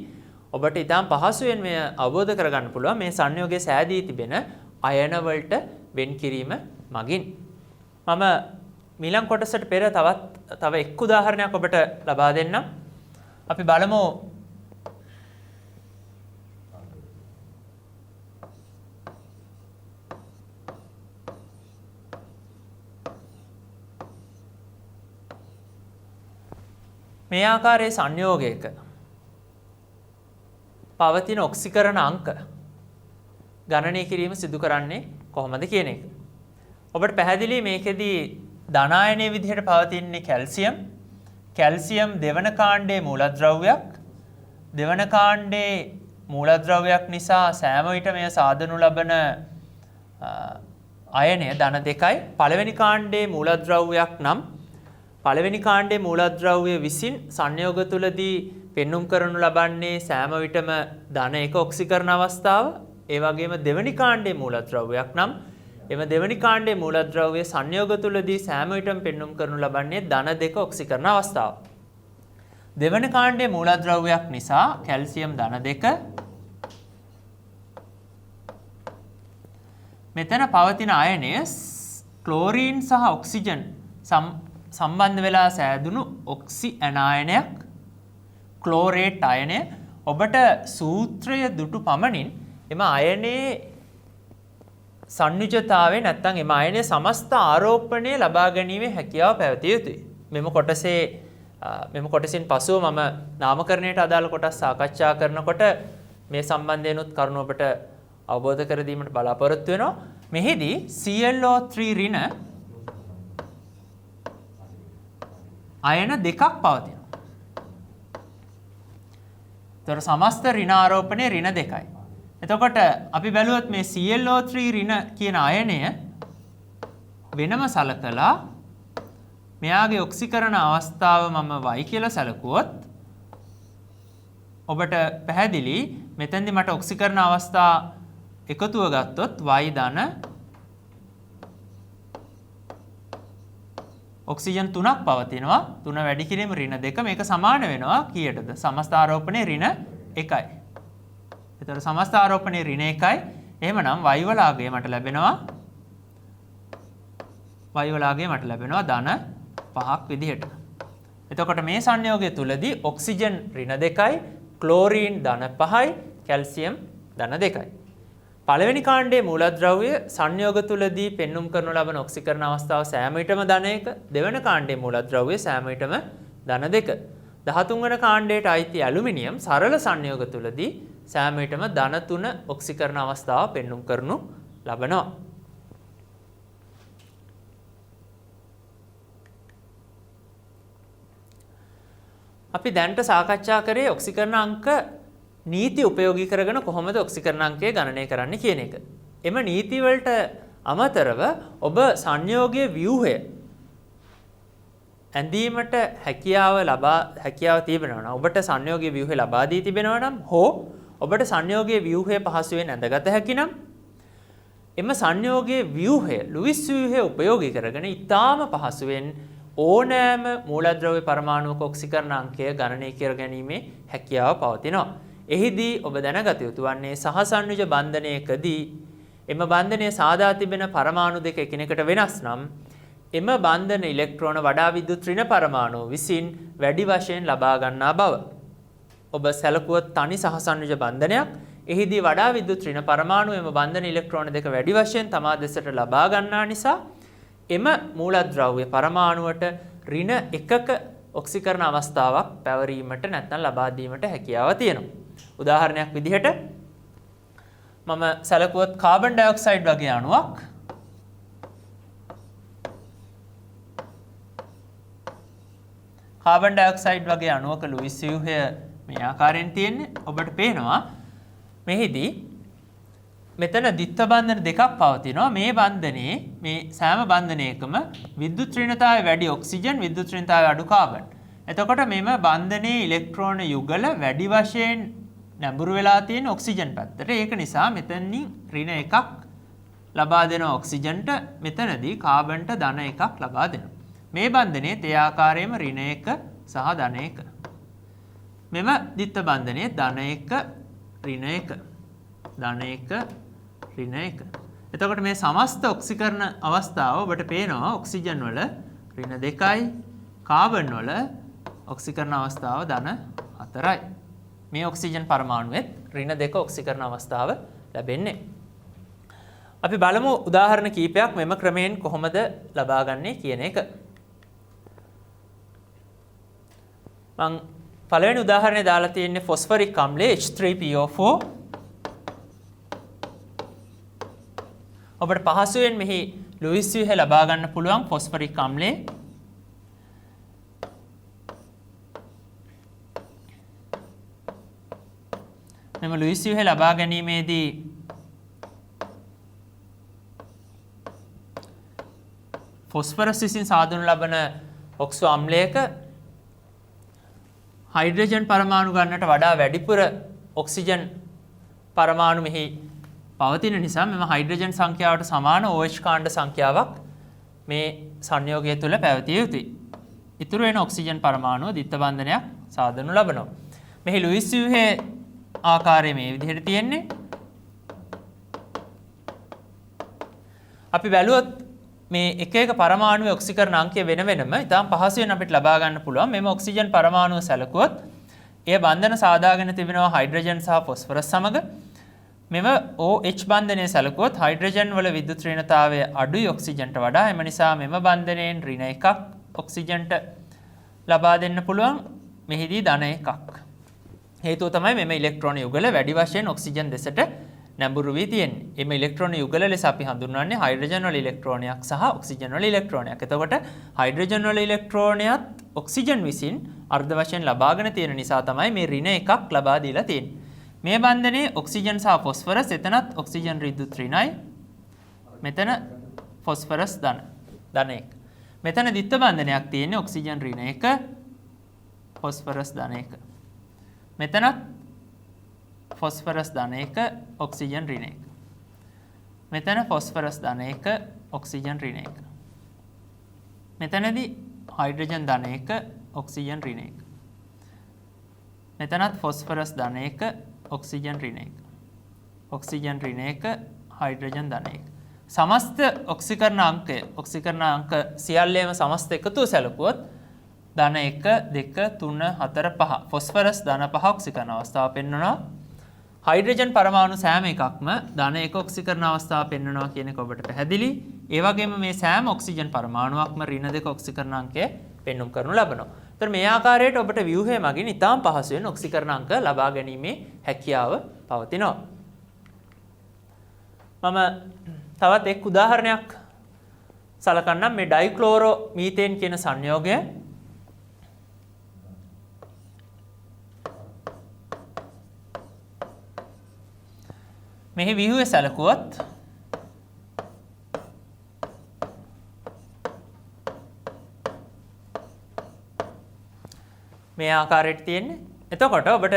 ඔබට ඉතාම පහසුවෙන් මෙය අවබෝධ කරගන්න පුළුවන් මේ සංයෝගයේ සෑදී තිබෙන අයන වලට වෙන් කිරීම මගින්. මම ඊළඟ කොටසට පෙර තව එක් උදාහරණයක් ඔබට ලබා දෙන්නම්. අපි බලමු මේ ආකාරයේ සංයෝගයක පවතින ඔක්සිකරණ අංක ගණනය කිරීම සිදු කරන්නේ කොහොමද කියන එක. ඔබට පැහැදිලි මේකෙදී ධනායනයේ විදිහට පවතින්නේ කැල්සියම්. කැල්සියම් දෙවන කාණ්ඩයේ මූලද්‍රව්‍යයක්. දෙවන කාණ්ඩයේ මූලද්‍රව්‍යයක් නිසා සෑම විට මෙය සාදනු ලබන අයනය ධන 2යි. පළවෙනි කාණ්ඩයේ මූලද්‍රව්‍යයක් නම් පළවෙනි කාණ්ඩයේ මූලද්‍රව්‍ය විසින් සංයෝග තුලදී පෙන්눔 කරනු ලබන්නේ සෑම විටම ධන 1 ඔක්සිකරණ අවස්ථාව. ඒ වගේම දෙවනි කාණ්ඩයේ මූලද්‍රව්‍යයක් නම් එම දෙවනි කාණ්ඩයේ මූලද්‍රව්‍ය සංයෝග තුලදී සෑම විටම පෙන්눔 කරනු ලබන්නේ ධන 2 ඔක්සිකරණ අවස්ථාව. දෙවන කාණ්ඩයේ මූලද්‍රව්‍යයක් නිසා කැල්සියම් ධන 2 මෙතන පවතින අයනය ක්ලෝරීන් සහ ඔක්සිජන් සම්බන්ධ වෙලා සෑදුණු ඔක්සි ඇනායනයක් ක්ලෝරේට් අයනය. ඔබට සූත්‍රය දුටු පමණින් එම අයනයේ සංයුජතාවය නැත්නම් එම අයනයේ සමස්ත ආරෝපණය ලබා ගැනීමේ හැකියාව පැවතිය යුතුයි. මෙම කොටසින් පසුව මම නාමකරණයට අදාළ කොටස් සාකච්ඡා කරනකොට මේ සම්බන්ධයෙන් උත් කරුණු ඔබට අවබෝධ කර දීමට බලාපොරොත්තු වෙනවා. මෙහිදී ClO3 ඍණ අයන දෙකක් පවතිනවා. ඒතර සමස්ත ඍණ ආරෝපණය ඍණ 2යි. එතකොට අපි බැලුවොත් මේ ClO3 ඍණ කියන අයනය වෙනම සලකලා මෙයාගේ ඔක්සිකරණ අවස්ථාව මම y කියලා සැලකුවොත් ඔබට පැහැදිලි මෙතෙන්දි මට ඔක්සිකරණ අවස්ථා එකතුව ගත්තොත් y ධන ඔක්සිජන් 3ක් පවතිනවා. 3 වැඩි කිරීම ඍණ 2 මේක සමාන වෙනවා කීයටද? සමස්ත ආරෝපණය ඍණ 1යි. ඒතර සමස්ත ආරෝපණය ඍණ 1යි. එහෙමනම් y වලාගය මට ලැබෙනවා ධන 5ක් විදිහට. එතකොට මේ සංයෝගය තුලදී ඔක්සිජන් ඍණ 2යි, ක්ලෝරීන් ධන 5යි, කැල්සියම් ධන 2යි. පළවෙනි කාණ්ඩයේ මූලද්‍රව්‍ය සංයෝග තුලදී පෙන්눔 කරනු ලබන ඔක්සිකරණ අවස්ථාව සෑම විටම ධන 1, දෙවන කාණ්ඩයේ මූලද්‍රව්‍ය සෑම විටම ධන 2. 13 වන කාණ්ඩයට අයිති ඇලුමිනියම් සරල සංයෝග තුලදී සෑම විටම ධන 3 ඔක්සිකරණ අවස්ථාව පෙන්눔 කරනු ලබනවා. අපි දැනට සාකච්ඡා කරේ ඔක්සිකරණ අංක නීති උපයෝගී කරගෙන කොහොමද ඔක්සිකරණ අංකය ගණනය කරන්න කියන එක. එම නීති වලට අමතරව ඔබ සංයෝගයේ ව්‍යුහය ඇඳීමට හැකියාව තිබෙනවා නම් ඔබට සංයෝගයේ ව්‍යුහය ලබා දී තිබෙනවා නම් හෝ ඔබට සංයෝගයේ ව්‍යුහය පහසුවෙන් ඇඳගත හැකි නම් එම සංයෝගයේ ව්‍යුහය ලුයිස් ව්‍යුහය උපයෝගී කරගෙන ඉතාම පහසුවෙන් ඕනෑම මූලද්‍රව්‍ය පරමාණුක ඔක්සිකරණ අංකය ගණනය කර ගැනීමේ හැකියාව පවතිනවා. එහිදී ඔබ දැනගත යුතු වන්නේ සහසන්නිජ බන්ධනයකදී එම බන්ධනය සාදා තිබෙන පරමාණු දෙක එකිනෙකට වෙනස් නම් එම බන්ධන ඉලෙක්ට්‍රෝන වඩා විද්‍යුත් ඍණ පරමාණු විසින් වැඩි වශයෙන් ලබා ගන්නා බව. ඔබ සැලකුවොත් තනි සහසන්නිජ බන්ධනයක් එහිදී වඩා විද්‍යුත් ඍණ පරමාණු එම බන්ධන ඉලෙක්ට්‍රෝන දෙක වැඩි වශයෙන් තමා දෙසට ලබා ගන්නා නිසා එම මූලද්‍රව්‍ය පරමාණුවට ඍණ 1ක ඔක්සිකරණ අවස්ථාවක් පැවරීමට නැත්නම් ලබා දීමට හැකියාව තියෙනවා. උදාහරණයක් විදිහට මම සැලකුවොත් කාබන් ඩයොක්සයිඩ් වගේ අණුවක් කාබන් ඩයොක්සයිඩ් වගේ අණුවක ලුයිස් ව්‍යුහය මේ ආකාරයෙන් තියෙන්නේ. ඔබට පේනවා මෙහිදී මෙතන ද්විත්ව බන්ධන දෙකක් පවතිනවා. මේ බන්ධනයේ මේ සෑම බන්ධනයකම විද්‍යුත් ඍණතාවය වැඩි ඔක්සිජන්, විද්‍යුත් ඍණතාවය අඩු කාබන්. එතකොට මෙම බන්ධනයේ ඉලෙක්ට්‍රෝන යුගල වැඩි වශයෙන් නැඹුරු වෙලා තියෙන ඔක්සිජන් පැත්තට. ඒක නිසා මෙතනින් ඍණ එකක් ලබා දෙන ඔක්සිජන්ට, මෙතනදී කාබන්ට ධන එකක් ලබා දෙනවා. මේ බන්ධනයේ තේ ආකාරයේම ඍණ එක සහ ධන එක. මෙම ද්විත්ව බන්ධනයේ ධන එක ඍණ එක, ධන එක ඍණ එක. එතකොට මේ සමස්ත ඔක්සිකරණ අවස්ථාව ඔබට පේනවා ඔක්සිජන් වල ඍණ 2යි, කාබන් වල ඔක්සිකරණ අවස්ථාව ධන 4යි. මේ ඔක්සිජන් පරමාණුවෙත් ඍණ 2 ඔක්සිකරණ අවස්ථාව ලැබෙන්නේ. අපි බලමු උදාහරණ කීපයක් මෙම ක්‍රමයෙන් කොහොමද ලබාගන්නේ කියන එක. මම පළවෙනි උදාහරණය දාලා තියෙන්නේ ෆොස්ෆරික් අම්ලය H3PO4. ඔබට පහසුවෙන් මෙහි ලුයිස් ව්‍යුහය ලබා ගන්න පුළුවන් ෆොස්ෆරික් අම්ලයේ. මෙම ලුයිස් ව්‍යුහය ලබා ගැනීමේදී ෆොස්ෆරස් විසින් සාදනු ලබන ඔක්සෝ අම්ලයක හයිඩ්‍රජන් පරමාණු ගන්නට වඩා වැඩිපුර ඔක්සිජන් පරමාණු මෙහි පවතින නිසා මෙම හයිඩ්‍රජන් සංඛ්‍යාවට සමාන OH කාණ්ඩ සංඛ්‍යාවක් මේ සංයෝගය තුළ පැවතිය යුතුයි. ඉතුරු වෙන ඔක්සිජන් පරමාණුව ද්විත්ව බන්ධනයක් සාදනු ලබනවා. මෙහි ලුයිස් ව්‍යුහයේ ආකාරය මේ විදිහට තියෙන්නේ. අපි බැලුවොත් මේ එක එක පරමාණුවේ ඔක්සිකරණ අංකය වෙන වෙනම ඉතාම පහසුවෙන් අපිට ලබා ගන්න පුළුවන්. මෙම ඔක්සිජන් පරමාණුව සැලකුවොත් එය බන්ධන සාදාගෙන තිබෙනවා හයිඩ්‍රජන් සහ ෆොස්ෆරස් සමග. මෙම OH බන්ධනය සැලකුවොත් හයිඩ්‍රජන් වල විද්‍යුත් ඍණතාවය අඩුයි ඔක්සිජන්ට වඩා. එම නිසා මෙම බන්ධනයෙන් ඍණ එකක් ඔක්සිජන්ට ලබා දෙන්න පුළුවන්. මෙහිදී ධන එකක්. හේතුව තමයි මෙම ඉලෙක්ට්‍රෝන යුගල වැඩි වශයෙන් ඔක්සිජන් දෙසට නැඹුරු වී තියෙන්නේ. එම ඉලෙක්ට්‍රෝන යුගල ලෙස අපි හඳුන්වන්නේ හයිඩ්‍රජන් වල ඉලෙක්ට්‍රෝනයක් සහ ඔක්සිජන් වල ඉලෙක්ට්‍රෝනයක්. එතකොට හයිඩ්‍රජන් වල ඉලෙක්ට්‍රෝනයත් ඔක්සිජන් විසින් අර්ධ වශයෙන් ලබාගෙන තියෙන නිසා තමයි මේ ඍණ එකක් ලබා දීලා තියෙන්නේ. මේ බන්ධනයේ ඔක්සිජන් සහ ෆොස්ෆරස්, එතනත් ඔක්සිජන් විද්‍යුත් ඍණයි, මෙතන ෆොස්ෆරස් ධන 1. මෙතන ද්විත්ව බන්ධනයක් තියෙන්නේ ඔක්සිජන් ඍණ 1, ෆොස්ෆරස් ධන 1. මෙතනත් ෆොස්ෆරස් ධන 1, ඔක්සිජන් ඍණ 1. මෙතන ෆොස්ෆරස් ධන 1, ඔක්සිජන් ඍණ 1. මෙතනදී හයිඩ්‍රජන් ධන 1, ඔක්සිජන් ඍණ 1. මෙතනත් ෆොස්ෆරස් ධන 1, ඔක්සිජන් ඍණ 1. ඔක්සිජන් ඍණ 1, හයිඩ්‍රජන් ධන 1. සමස්ත ඔක්සිකරණ අංක සියල්ලේම සමස්ත එකතුව සැලකුවොත් ධන 1, 2, 3, 4, 5. ෆොස්ෆරස් ධන 5 ඔක්සිකරණ අවස්ථාව පෙන්වනවා. හයිඩ්‍රජන් පරමාණු සෑම එකක්ම ධන 1 ඔක්සිකරණ අවස්ථාව පෙන්වනවා කියන එක ඔබට පැහැදිලි. ඒ වගේම මේ සෑම ඔක්සිජන් පරමාණුවක්ම ඍණ 2 ඔක්සිකරණ අංකය පෙන්වුම් කරනු ලබනවා. ඒතර මේ ආකාරයට ඔබට ව්‍යුහය මගින් ඉතාම පහසුවෙන් ඔක්සිකරණ අංක ලබා ගැනීමේ හැකියාව පවතිනවා. මම තවත් එක් උදාහරණයක් සලකන්නම්. මේ ඩයික්ලෝරෝ මීතේන් කියන සංයෝගය. මෙහි ව්‍යුහය සැලකුවොත් මේ ආකාරයට තියෙන්නේ. එතකොට ඔබට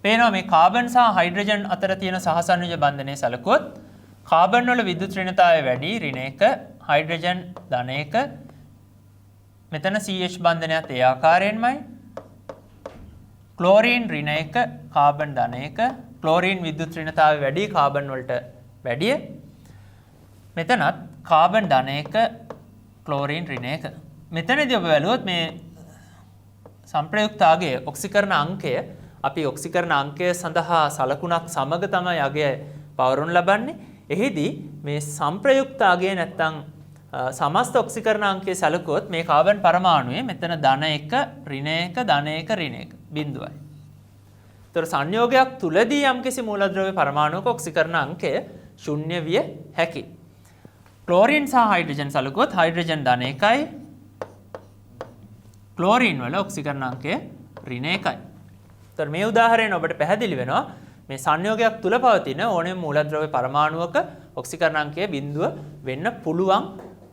පේනවා මේ කාබන් සහ හයිඩ්‍රජන් අතර තියෙන සහසන්නිජ බන්ධනය සැලකුවොත් කාබන් වල විද්‍යුත් ඍණතාවය වැඩි ඍණ 1, හයිඩ්‍රජන් ධන 1. මෙතන CH බන්ධනයත් ඒ ආකාරයෙන්මයි. ක්ලෝරින් ඍණ 1, කාබන් ධන 1. ක්ලෝරින් විද්‍යුත් ඍණතාවය වැඩි කාබන් වලට වැඩිය. මෙතනත් කාබන් ධන 1, ක්ලෝරින් ඍණ 1. මෙතනදී ඔබ බැලුවොත් මේ සංප්‍රයුක්ත අගය ඔක්සිකරණ අංකය අපි ඔක්සිකරණ අංකය සඳහා සලකුණක් සමග තමයි අගය පවරනු ලබන්නේ. එහිදී මේ සංප්‍රයුක්ත අගය නැත්තම් සමස්ත ඔක්සිකරණ අංකය සැලකුවොත් මේ කාබන් පරමාණුවේ මෙතන ධන 1, ඍණ 1, ධන 1, ඍණ 1 බිඳුවයි. ඒතර සංයෝගයක් තුලදී යම්කිසි මූලද්‍රව්‍ය පරමාණුවක ඔක්සිකරණ අංකය ශුන්‍ය විය හැකියි. ක්ලෝරින් සහ හයිඩ්‍රජන් සැලකුවොත් හයිඩ්‍රජන් ධන 1යි, ක්ලෝරින් වල ඔක්සිකරණ අංකය ඍණ 1යි. ඒතර මේ උදාහරණයෙන් ඔබට පැහැදිලි වෙනවා මේ සංයෝගයක් තුල පවතින ඕනෑම මූලද්‍රව්‍ය පරමාණුවක ඔක්සිකරණ අංකය බිඳුව වෙන්න පුළුවන්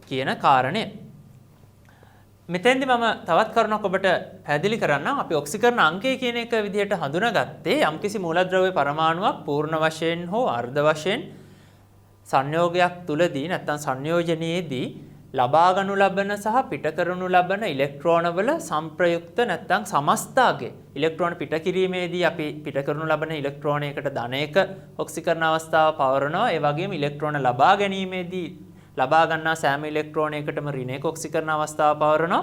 කියන කාරණය. මෙතෙන්දි මම තවත් කරුණක් ඔබට පැහැදිලි කරන්නම්. අපි ඔක්සිකරණ අංකය කියන එක විදිහට හඳුනාගත්තේ යම්කිසි මූලද්‍රව්‍ය පරමාණුවක් පූර්ණ වශයෙන් හෝ අර්ධ වශයෙන් සංයෝගයක් තුලදී නැත්නම් සංයෝජනයේදී ලබා ගනු ලබන සහ පිට කරනු ලබන ඉලෙක්ට්‍රෝන වල සංප්‍රයුක්ත නැත්නම් සමස්තයගේ ඉලෙක්ට්‍රෝන පිට කිරීමේදී අපි පිට කරනු ලබන ඉලෙක්ට්‍රෝනයකට ධන 1 ඔක්සිකරණ අවස්ථාව පවරනවා. ඒ වගේම ඉලෙක්ට්‍රෝන ලබා ගැනීමේදී ලබා ගන්නා සෑම ඉලෙක්ට්‍රෝනයකටම ඍණ 1 ඔක්සිකරණ අවස්ථාව පවරනවා.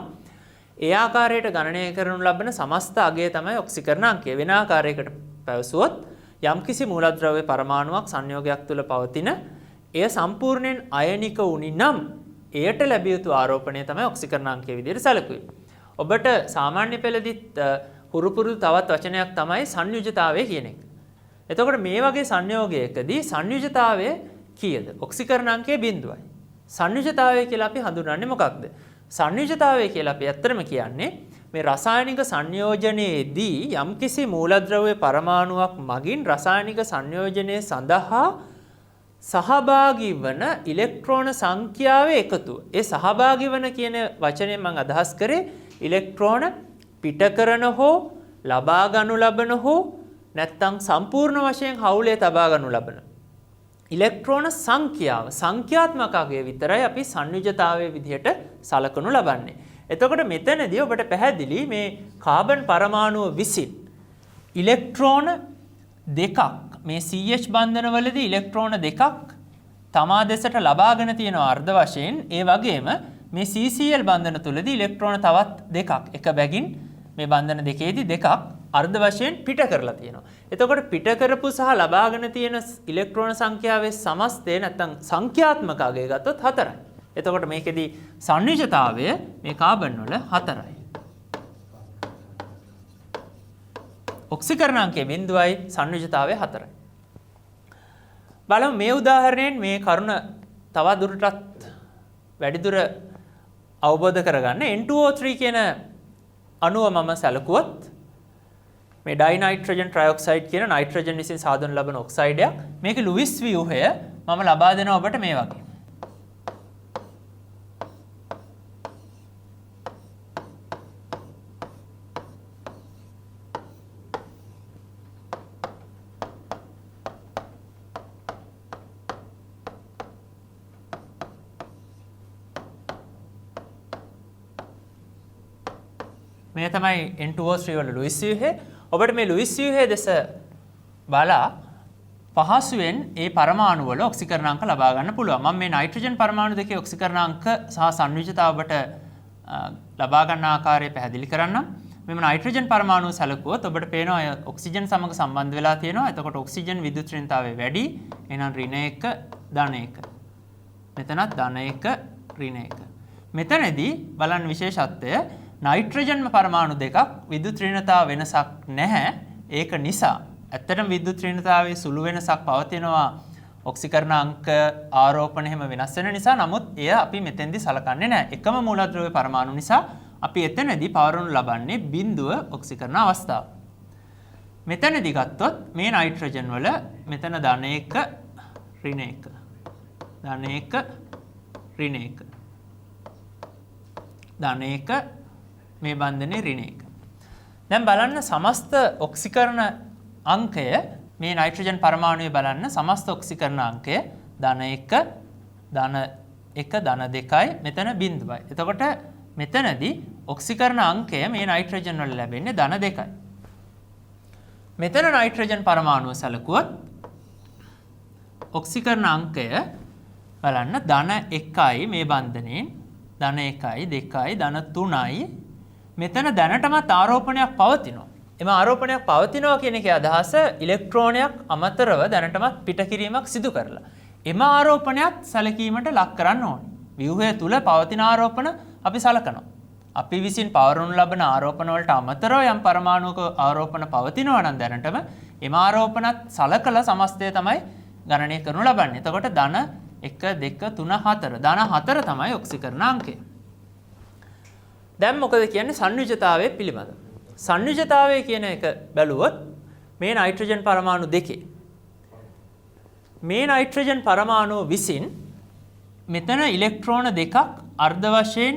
ඒ ආකාරයට ගණනය කරනු ලබන සමස්ත අගය තමයි ඔක්සිකරණ අංකය. වෙන ආකාරයකට පැවසුවොත් යම්කිසි මූලද්‍රව්‍ය පරමාණුවක් සංයෝගයක් තුල පවතින එය සම්පූර්ණයෙන් අයනික වුණි නම් එයට ලැබිය යුතු ආරෝපණය තමයි ඔක්සිකරණ අංකය විදිහට සැලකුවේ. ඔබට සාමාන්‍ය පෙළදිත් හුරුපුරුදු තවත් වචනයක් තමයි සංයුජතාවය කියන එක. එතකොට මේ වගේ සංයෝගයකදී සංයුජතාවය කීයද? ඔක්සිකරණ අංකය 0යි. සංයුජතාවය කියලා අපි හඳුන්වන්නේ මොකක්ද? සංයුජතාවය කියලා අපි ඇත්තටම කියන්නේ මේ රසායනික සංයෝජනයේදී යම්කිසි මූලද්‍රව්‍ය පරමාණුවක් මගින් රසායනික සංයෝජනය සඳහා සහභාගී වන ඉලෙක්ට්‍රෝන සංඛ්‍යාවේ එකතුව. ඒ සහභාගී වන කියන වචනයෙන් මම අදහස් කරේ ඉලෙක්ට්‍රෝන පිට කරන හෝ ලබා ගනු ලබන හෝ නැත්නම් සම්පූර්ණ වශයෙන් හවුලේ තබා ගනු ලබන ඉලෙක්ට්‍රෝන සංඛ්‍යාව සංඛ්‍යාත්මක අගය විතරයි අපි සංයුජතාවයේ විදිහට සලකනු ලබන්නේ. එතකොට මෙතනදී ඔබට පැහැදිලි මේ කාබන් පරමාණුව විසින් ඉලෙක්ට්‍රෝන දෙකක් මේ CH බන්ධනවලදී ඉලෙක්ට්‍රෝන දෙකක් තමා දෙසට ලබාගෙන තියෙනවා අර්ධ වශයෙන්. ඒ වගේම මේ CCl බන්ධන තුලදී ඉලෙක්ට්‍රෝන තවත් දෙකක් එක බැගින් මේ බන්ධන දෙකේදී දෙකක් අර්ධ වශයෙන් පිට කරලා තියෙනවා. එතකොට පිට කරපු සහ ලබාගෙන තියෙන ඉලෙක්ට්‍රෝන සංඛ්‍යාවේ සමස්තය නැත්නම් සංඛ්‍යාත්මක අගය ගත්තොත් 4යි. එතකොට මේකෙදී සංයුජතාවය මේ කාබන් වල 4යි. ඔක්සිකරණ අංකය 0යි සංයුජතාවය 4යි. බලමු මේ උදාහරණයෙන් මේ කරුණ තව දුරටත් වැඩිදුර අවබෝධ කරගන්න. N2O3 කියන අණුව මම සැලකුවොත් මේ ඩයිනයිට්‍රජන් ට්‍රයිऑක්සයිඩ් කියන නයිට්‍රජන් විසින් සාදනු ලබන ඔක්සයිඩයක්. මේකේ ලුයිස් ව්‍යුහය මම ලබා දෙනවා ඔබට මේ වගේ. මේ තමයි N2O3 වල ලුයිස් ව්‍යුහය. ඔබට මේ ලුයිස් ව්‍යුහය දෙස බලලා පහසුවෙන් ඒ පරමාණු වල ඔක්සිකරණාංක ලබා ගන්න පුළුවන්. මම මේ නයිට්‍රජන් පරමාණු දෙකේ ඔක්සිකරණාංක සහ සංයුජතාව ඔබට ලබා ගන්න ආකාරය පැහැදිලි කරන්නම්. මෙම නයිට්‍රජන් පරමාණු සැලකුවොත් ඔබට පේනවා ඔක්සිජන් සමග සම්බන්ධ වෙලා තියෙනවා. එතකොට ඔක්සිජන් විද්‍යුත් ඍණතාවය වැඩි. එහෙනම් ඍණ 1 ධන 1. මෙතනත් ධන 1 ඍණ 1. මෙතනදී බලන්න විශේෂත්වය නයිට්‍රජන් පරමාණු දෙකක් විද්‍යුත් ඍණතාව වෙනසක් නැහැ. ඒක නිසා ඇත්තටම විද්‍යුත් ඍණතාවයේ සුළු වෙනසක් පවතිනවා ඔක්සිකරණ අංක ආරෝපණ හැම වෙනස් වෙන නිසා. නමුත් එය අපි මෙතෙන්දී සලකන්නේ නැහැ. එකම මූලද්‍රව්‍ය පරමාණු නිසා අපි එතනදී පවරනු ලබන්නේ බිඳුව ඔක්සිකරණ අවස්ථාව. මෙතනදී ගත්තොත් මේ නයිට්‍රජන් වල මෙතන ධන 1 ඍණ 1 ධන 1 ඍණ 1 ධන 1 මේ බන්ධනේ ඍණ 1. දැන් බලන්න සමස්ත ඔක්සිකරණ අංකය මේ නයිට්‍රජන් පරමාණුවේ බලන්න සමස්ත ඔක්සිකරණ අංකය ධන 1 ධන 1 ධන 2යි මෙතන බිඳුවයි. එතකොට මෙතනදී ඔක්සිකරණ අංකය මේ නයිට්‍රජන් වල ලැබෙන්නේ ධන 2යි. මෙතන නයිට්‍රජන් පරමාණුව සැලකුවොත් ඔක්සිකරණ අංකය බලන්න ධන 1යි මේ බන්ධනේ ධන 1යි 2යි ධන 3යි මෙතන දැනටමත් ආරෝපණයක් පවතිනවා. එම ආරෝපණයක් පවතිනවා කියන එකේ අදහස ඉලෙක්ට්‍රෝනයක් අමතරව දැනටමත් පිටකිරීමක් සිදු කරලා. එම ආරෝපණයත් සැලකීමට ලක් කරන්න ඕනේ. ව්‍යුහය තුල පවතින ආරෝපණ අපි සලකනවා. අපි විසින් පවරනු ලබන ආරෝපණ වලට අමතරව යම් පරමාණුක ආරෝපණ පවතිනවා නම් දැනටම එම ආරෝපණත් සලකලා සමස්තය තමයි ගණනය කරනු ලබන්නේ. එතකොට ධන 1 2 3 4 ධන 4 තමයි ඔක්සිකරණ අංකය. දැන් මොකද කියන්නේ සංයුජතාවය පිළිබඳව. සංයුජතාවය කියන එක බැලුවොත් මේ නයිට්‍රජන් පරමාණු දෙකේ. මේ නයිට්‍රජන් පරමාණුව විසින් මෙතන ඉලෙක්ට්‍රෝන දෙකක් අර්ධ වශයෙන්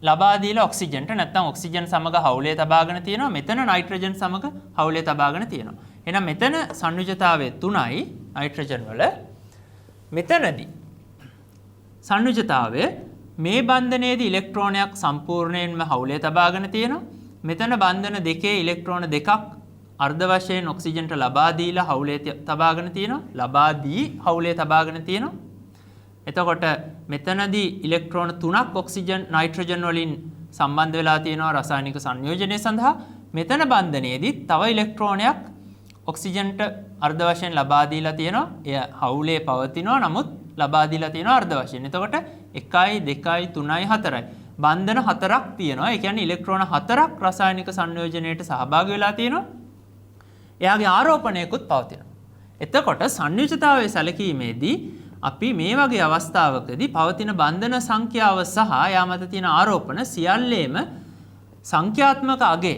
ලබා දීලා ඔක්සිජන්ට නැත්නම් ඔක්සිජන් සමග හවුලේ තබාගෙන තියෙනවා. මෙතන නයිට්‍රජන් සමග හවුලේ තබාගෙන තියෙනවා. එහෙනම් මෙතන සංයුජතාවය 3යි නයිට්‍රජන් වල. මෙතනදී සංයුජතාවය මේ බන්ධනයේදී ඉලෙක්ට්‍රෝනයක් සම්පූර්ණයෙන්ම හවුලේ තබාගෙන තියෙනවා. මෙතන බන්ධන දෙකේ ඉලෙක්ට්‍රෝන දෙකක් අර්ධ වශයෙන් ඔක්සිජන්ට ලබා දීලා හවුලේ තබාගෙන තියෙනවා. ලබා දී හවුලේ තබාගෙන තියෙනවා. එතකොට මෙතනදී ඉලෙක්ට්‍රෝන 3ක් ඔක්සිජන් නයිට්‍රජන් වලින් සම්බන්ධ වෙලා තියෙනවා රසායනික සංයෝජනය සඳහා. මෙතන බන්ධනයේදී තව ඉලෙක්ට්‍රෝනයක් ඔක්සිජන්ට අර්ධ වශයෙන් ලබා දීලා තියෙනවා. එය හවුලේ පවතිනවා. නමුත් ලබා දීලා තියෙනවා අර්ධ වශයෙන්. එතකොට 1යි 2යි 3යි 4යි බන්ධන 4ක් තියෙනවා. ඒ කියන්නේ ඉලෙක්ට්‍රෝන 4ක් රසායනික සංයෝජනයට සහභාගී වෙලා තියෙනවා. එයාගේ ආරෝපණයකුත් පවතිනවා. එතකොට සංයුජතාවයේ සැලකීමේදී අපි මේ වගේ අවස්ථාවකදී පවතින බන්ධන සංඛ්‍යාව සහ යා මත තියෙන ආරෝපණ සියල්ලේම සංඛ්‍යාත්මක අගේ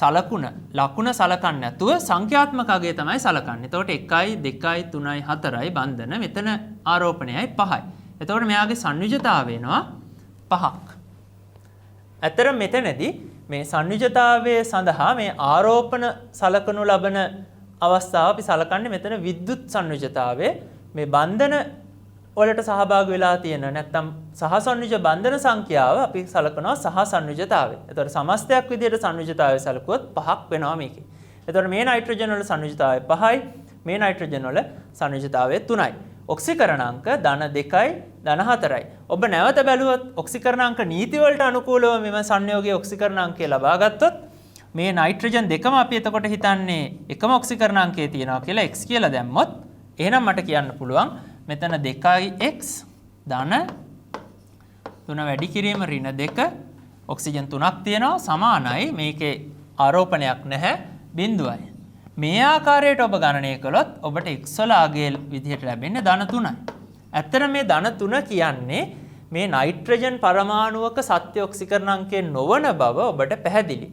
සලකුණ ලකුණ සලකන්නේ නැතුව සංඛ්‍යාත්මක අගේ තමයි සලකන්නේ. එතකොට 1යි 2යි 3යි 4යි බන්ධන මෙතන ආරෝපණයයි 5යි. එතකොට මෙයාගේ සංයුජතාවය වෙනවා 5ක්. ඇත්තට මෙතනදී මේ සංයුජතාවය සඳහා මේ ආරෝපණ සලකනු ලබන අවස්ථාව අපි සලකන්නේ මෙතන විද්‍යුත් සංයුජතාවය. මේ බන්ධන වලට සහභාගී වෙලා තියෙන නැත්නම් සහසංයුජ බන්ධන සංඛ්‍යාව අපි සලකනවා සහසංයුජතාවය. එතකොට සමස්තයක් විදිහට සංයුජතාවය සලකුවොත් 5ක් වෙනවා මේකේ. එතකොට මේ නයිට්‍රජන් වල සංයුජතාවය 5යි, මේ නයිට්‍රජන් වල සංයුජතාවය 3යි. ඔක්සිකරණාංක ධන 2යි ධන 4යි. ඔබ නැවත බැලුවොත් ඔක්සිකරණාංක නීති වලට අනුකූලව මෙම සංයෝගයේ ඔක්සිකරණාංකය ලබා ගත්තොත් මේ නයිට්‍රජන් දෙකම අපි එතකොට හිතන්නේ එකම ඔක්සිකරණාංකයේ තියෙනවා කියලා x කියලා දැම්මොත් එහෙනම් මට කියන්න පුළුවන් මෙතන 2x ධන 3 වැඩි කිරීම ඍණ 2 ඔක්සිජන් 3ක් තියෙනවා සමානයි මේකේ ආරෝපණයක් නැහැ බිඳුවයි. මේ ආකාරයට ඔබ ගණනය කළොත් ඔබට x වල අගය විදිහට ලැබෙන්නේ ධන 3යි. ඇත්තට මේ ධන 3 කියන්නේ මේ නයිට්‍රජන් පරමාණුවක සත්‍ය ඔක්සිකරණාංකය නොවන බව ඔබට පැහැදිලි.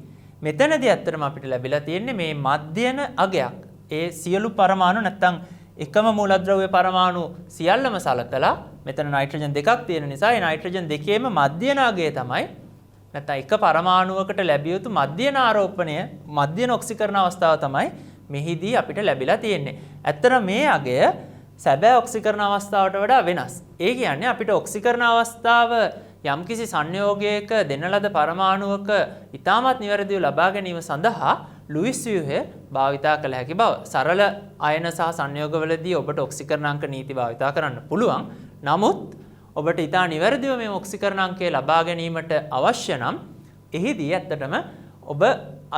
මෙතනදී ඇත්තටම අපිට ලැබිලා තියෙන්නේ මේ මධ්‍යන අගයක්. ඒ සියලු පරමාණු නැත්තම් එකම මූලද්‍රව්‍ය පරමාණු සියල්ලම සලකලා මෙතන නයිට්‍රජන් දෙකක් තියෙන නිසා ඒ නයිට්‍රජන් දෙකේම මධ්‍යන අගය තමයි නැත්නම් එක පරමාණුවකට ලැබිය යුතු මධ්‍යන ආරෝපණය මධ්‍යන ඔක්සිකරණ අවස්ථාව තමයි මෙහිදී අපිට ලැබිලා තියෙන්නේ. ඇත්තට මේ අගය සැබෑ ඔක්සිකරණ අවස්ථාවට වඩා වෙනස්. ඒ කියන්නේ අපිට ඔක්සිකරණ අවස්ථාව යම්කිසි සංයෝගයක දෙන ලද පරමාණුවක ඉතාමත් නිවැරදිව ලබා ගැනීම සඳහා ලුයිස් ව්‍යුහය භාවිතා කළ හැකි බව. සරල අයන සහ සංයෝගවලදී ඔබට ඔක්සිකරණාංක නීති භාවිතා කරන්න පුළුවන්. නමුත් ඔබට ඉතා නිවැරදිව මේ ඔක්සිකරණාංකය ලබා ගැනීමට අවශ්‍ය නම් එහිදී ඇත්තටම ඔබ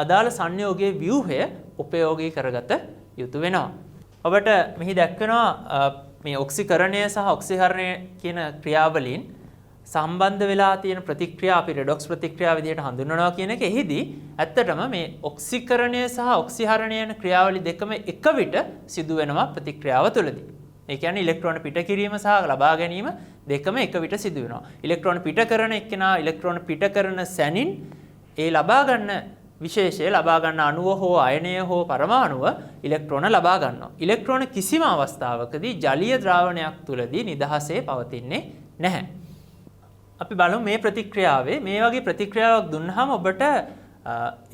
අදාළ සංයෝගයේ ව්‍යුහය උපයෝගී කරගත යුතු වෙනවා. ඔබට මෙහි දැක්වෙනවා මේ ඔක්සිකරණය සහ ඔක්සිහරණය කියන ක්‍රියාවලීන් සම්බන්ධ වෙලා තියෙන ප්‍රතික්‍රියා අපි රෙඩොක්ස් ප්‍රතික්‍රියාව විදිහට හඳුන්වනවා කියන එක. එහිදී ඇත්තටම මේ ඔක්සිකරණය සහ ඔක්සිහරණය යන ක්‍රියාවලි දෙකම එක විට සිදු වෙනවා ප්‍රතික්‍රියාව තුළදී. ඒ කියන්නේ ඉලෙක්ට්‍රෝන පිට කිරීම සහ ලබා ගැනීම දෙකම එක විට සිදු වෙනවා. ඉලෙක්ට්‍රෝන පිට කරන එක්කෙනා ඉලෙක්ට්‍රෝන පිට කරන සැනින් ඒ ලබා ගන්න විශේෂය ලබා ගන්න අණුව හෝ අයනය හෝ පරමාණුව ඉලෙක්ට්‍රෝන ලබා ගන්නවා. ඉලෙක්ට්‍රෝන කිසිම අවස්ථාවකදී ජලීය ද්‍රාවණයක් තුළදී නිදහසේ පවතින්නේ නැහැ. අපි බලමු මේ ප්‍රතික්‍රියාවේ මේ වගේ ප්‍රතික්‍රියාවක් දුන්නාම ඔබට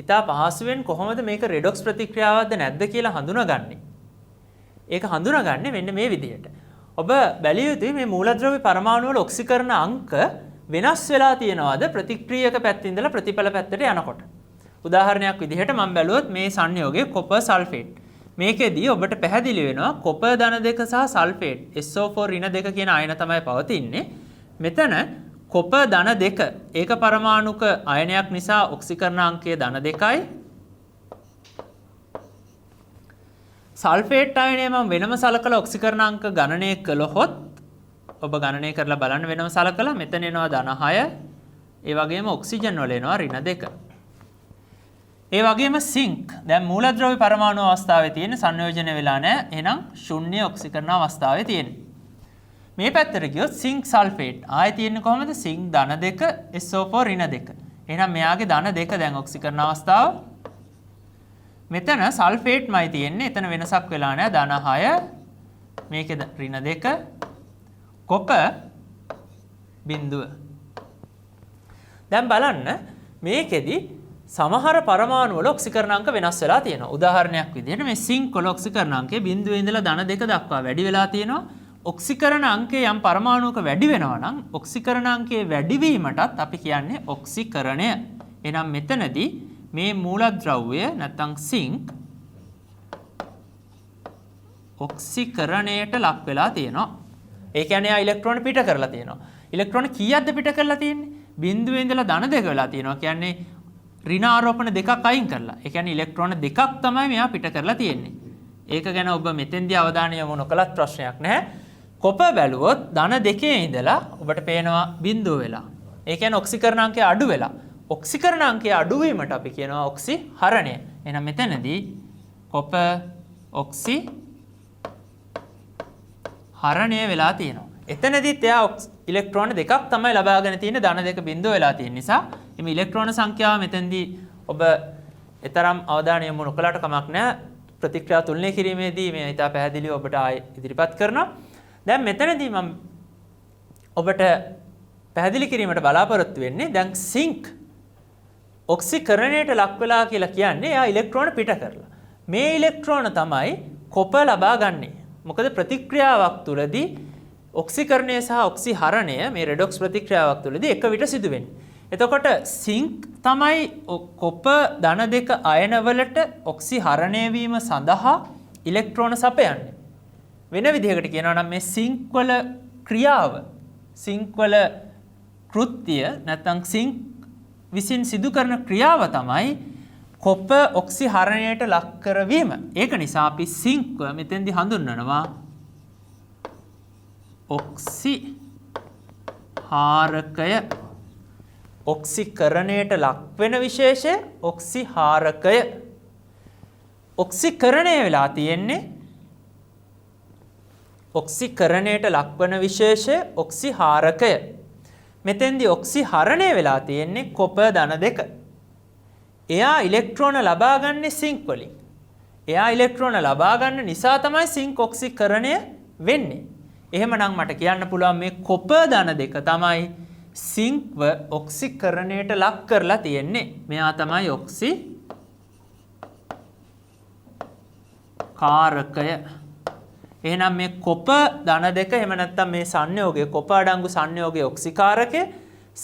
ඉතා පහසුවෙන් කොහොමද මේක රෙඩොක්ස් ප්‍රතික්‍රියාවක්ද නැද්ද කියලා හඳුනාගන්නේ. ඒක හඳුනාගන්නේ මෙන්න මේ විදිහට. ඔබ බැලිය යුතුයි මේ මූලද්‍රව්‍ය පරමාණු වල ඔක්සිකරණ අංක වෙනස් වෙලා තියෙනවද ප්‍රතික්‍රියක පැත්තේ ඉඳලා ප්‍රතිඵල පැත්තට යනකොට. උදාහරණයක් විදිහට මම බැලුවොත් මේ සංයෝගය කොපර් සල්ෆේට්. මේකෙදී ඔබට පැහැදිලි වෙනවා කොපර් ධන 2 සහ සල්ෆේට් SO4 ඍණ 2 කියන අයන තමයි පවතින්නේ. මෙතන කොපර් ධන 2 ඒක පරමාණුක අයනයක් නිසා ඔක්සිකරණාංකය ධන 2යි. සල්ෆේට් අයනය මම වෙනම සලකලා ඔක්සිකරණාංක ගණනය කළොත් ඔබ ගණනය කරලා බලන්න වෙනම සලකලා මෙතන එනවා ධන 6. ඒ වගේම ඔක්සිජන් වල එනවා ඍණ 2. ඒ වගේම සිංක් දැන් මූලද්‍රව්‍ය පරමාණු අවස්ථාවේ තියෙන සංයෝජන වෙලා නැහැ. එහෙනම් ශුන්‍ය ඔක්සිකරණ අවස්ථාවේ තියෙන්නේ. මේ පැත්තට ගියොත් සිංක් සල්ෆේට් ආයේ තියෙන්නේ කොහමද? සිංක් ධන 2 SO4 ඍණ 2. එහෙනම් මෙයාගේ ධන 2 දැන් ඔක්සිකරණ අවස්ථාව මෙතන සල්ෆේට්මයි තියෙන්නේ. එතන වෙනසක් වෙලා නැහැ. ධන 6 මේකේ ඍණ 2 කොප බිඳුව. දැන් බලන්න මේකෙදි සමහර පරමාණු වල ඔක්සිකරණාංක වෙනස් වෙලා තියෙනවා. උදාහරණයක් විදිහට මේ සිංක් වල ඔක්සිකරණාංකය බිඳුවේ ඉඳලා ධන 2 දක්වා වැඩි වෙලා තියෙනවා. ඔක්සිකරණ අංකය යම් පරමාණුවක වැඩි වෙනවා නම් ඔක්සිකරණාංකයේ වැඩිවීමටත් අපි කියන්නේ ඔක්සිකරණය. එහෙනම් මෙතනදී මේ මූලද්‍රව්‍ය නැත්නම් සිංක් ඔක්සිකරණයට ලක් වෙලා තියෙනවා. ඒ කියන්නේ ආ ඉලෙක්ට්‍රෝන පිට කරලා තියෙනවා. ඉලෙක්ට්‍රෝන කීයක්ද පිට කරලා තියෙන්නේ? බිඳුවේ ඉඳලා ධන 2 වෙලා තියෙනවා. කියන්නේ ඍණ ආරෝපණ දෙකක් අයින් කරලා. ඒ කියන්නේ ඉලෙක්ට්‍රෝන දෙකක් තමයි මෙයා පිට කරලා තියෙන්නේ. ඒක ගැන ඔබ මෙතෙන්දී අවධානය යොමු නොකලත් ප්‍රශ්නයක් නැහැ. කොප බැලුවොත් ධන 2 ඉඳලා ඔබට පේනවා බිඳුව වෙලා. ඒ කියන්නේ ඔක්සිකරණාංකය අඩු වෙලා. ඔක්සිකරණාංකය අඩු වීමට අපි කියනවා ඔක්සිහරණය. එහෙනම් මෙතනදී කොප ඔක්සි හරණය වෙලා තියෙනවා. එතනදිත් එයා ඉලෙක්ට්‍රෝන දෙකක් තමයි ලබාගෙන තියෙන්නේ ධන 2 බිඳුව වෙලා තියෙන නිසා මේ ඉලෙක්ට්‍රෝන සංඛ්‍යාව මෙතෙන්දී ඔබ ඊතරම් අවධානය යොමු නොකලට කමක් නැහැ. ප්‍රතික්‍රියා තුලනය කිරීමේදී මේ ඉතා පැහැදිලිව ඔබට ආයෙ ඉදිරිපත් කරනවා. දැන් මෙතනදී මම ඔබට පැහැදිලි කිරීමට බලාපොරොත්තු වෙන්නේ දැන් සිංක් ඔක්සිකරණයට ලක් වෙලා කියලා කියන්නේ එයා ඉලෙක්ට්‍රෝන පිට කරලා. මේ ඉලෙක්ට්‍රෝන තමයි කොප ලබා ගන්නෙ. මොකද ප්‍රතික්‍රියාවක් තුලදී ඔක්සිකරණය සහ ඔක්සිහරණය මේ රෙඩොක්ස් ප්‍රතික්‍රියාවක් තුලදී එක විට සිදු වෙන්නේ. එතකොට සිංක් තමයි කොප ධන 2 අයන වලට ඔක්සිහරණය වීම සඳහා ඉලෙක්ට්‍රෝන සපයන්නේ. වෙන විදිහකට කියනවා නම් මේ සිංක් වල ක්‍රියාව සිංක් වල කෘත්‍ය නැත්නම් සිංක් විසින් සිදු කරන ක්‍රියාව තමයි කොප ඔක්සිහරණයට ලක් කරවීම. ඒක නිසා අපි සිංක්ව මෙතෙන්දී හඳුන්වනවා ඔක්සිහාරකය. ඔක්සිකරණයට ලක් වෙන විශේෂය ඔක්සිහාරකය. ඔක්සිකරණය වෙලා තියෙන්නේ ඔක්සිකරණයට ලක්වන විශේෂය ඔක්සිහාරකය. මෙතෙන්දී ඔක්සිහරණය වෙලා තියෙන්නේ කොප ධන 2. එයා ඉලෙක්ට්‍රෝන ලබා ගන්න සිංක් වලින්. එයා ඉලෙක්ට්‍රෝන ලබා ගන්න නිසා තමයි සිංක් ඔක්සිකරණය වෙන්නේ. එහෙමනම් මට කියන්න පුළුවන් මේ කොප ධන 2 තමයි සිංක්ව ඔක්සිකරණයට ලක් කරලා තියෙන්නේ. මෙයා තමයි ඔක්සි කාරකය. එහෙනම් මේ කොප ධන 2 එහෙම නැත්නම් මේ සංයෝගය කොප අඩංගු සංයෝගයේ ඔක්සිකාරකය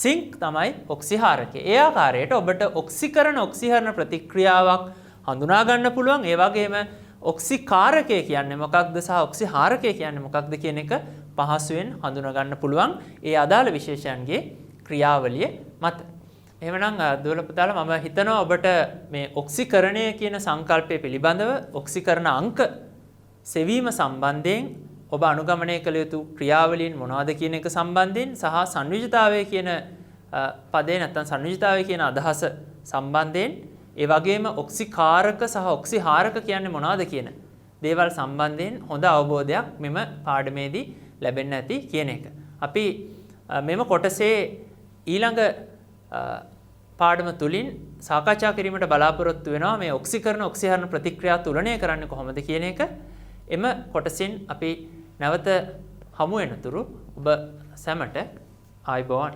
සිංක් තමයි ඔක්සිහාරකය. ඒ ආකාරයට ඔබට ඔක්සිකරණ ඔක්සිහරණ ප්‍රතික්‍රියාවක් හඳුනා ගන්න පුළුවන්. ඒ වගේම ඔක්සිකාරකය කියන්නේ මොකක්ද සහ ඔක්සිහාරකය කියන්නේ මොකක්ද කියන එක පහසුවෙන් හඳුනා ගන්න පුළුවන් ඒ අදාළ විශේෂයන්ගේ ක්‍රියාවලිය මත. එහෙමනම් දුවල පුතාලා මම හිතනවා ඔබට මේ ඔක්සිකරණය කියන සංකල්පය පිළිබඳව ඔක්සිකරණ අංක සෙවීම සම්බන්ධයෙන් ඔබ අනුගමනය කළ යුතු ක්‍රියාවලීන් මොනවද කියන එක සම්බන්ධයෙන් සහ සංයුජිතාවය කියන පදේ නැත්නම් සංයුජිතාවය කියන අදහස සම්බන්ධයෙන් ඒ වගේම ඔක්සිකාරක සහ ඔක්සිහාරක කියන්නේ මොනවද කියන දේවල් සම්බන්ධයෙන් හොඳ අවබෝධයක් මෙම පාඩමේදී ලැබෙන්න ඇති කියන එක. අපි මෙම කොටසේ ඊළඟ පාඩම තුලින් සාකච්ඡා කිරීමට බලාපොරොත්තු වෙනවා මේ ඔක්සිකරණ ඔක්සිහරණ ප්‍රතික්‍රියා තුලනය කරන්නේ කොහොමද කියන එක. එම කොටසින් අපි නැවත හමු වෙනතුරු ඔබ සැමට ආයුබෝවන්.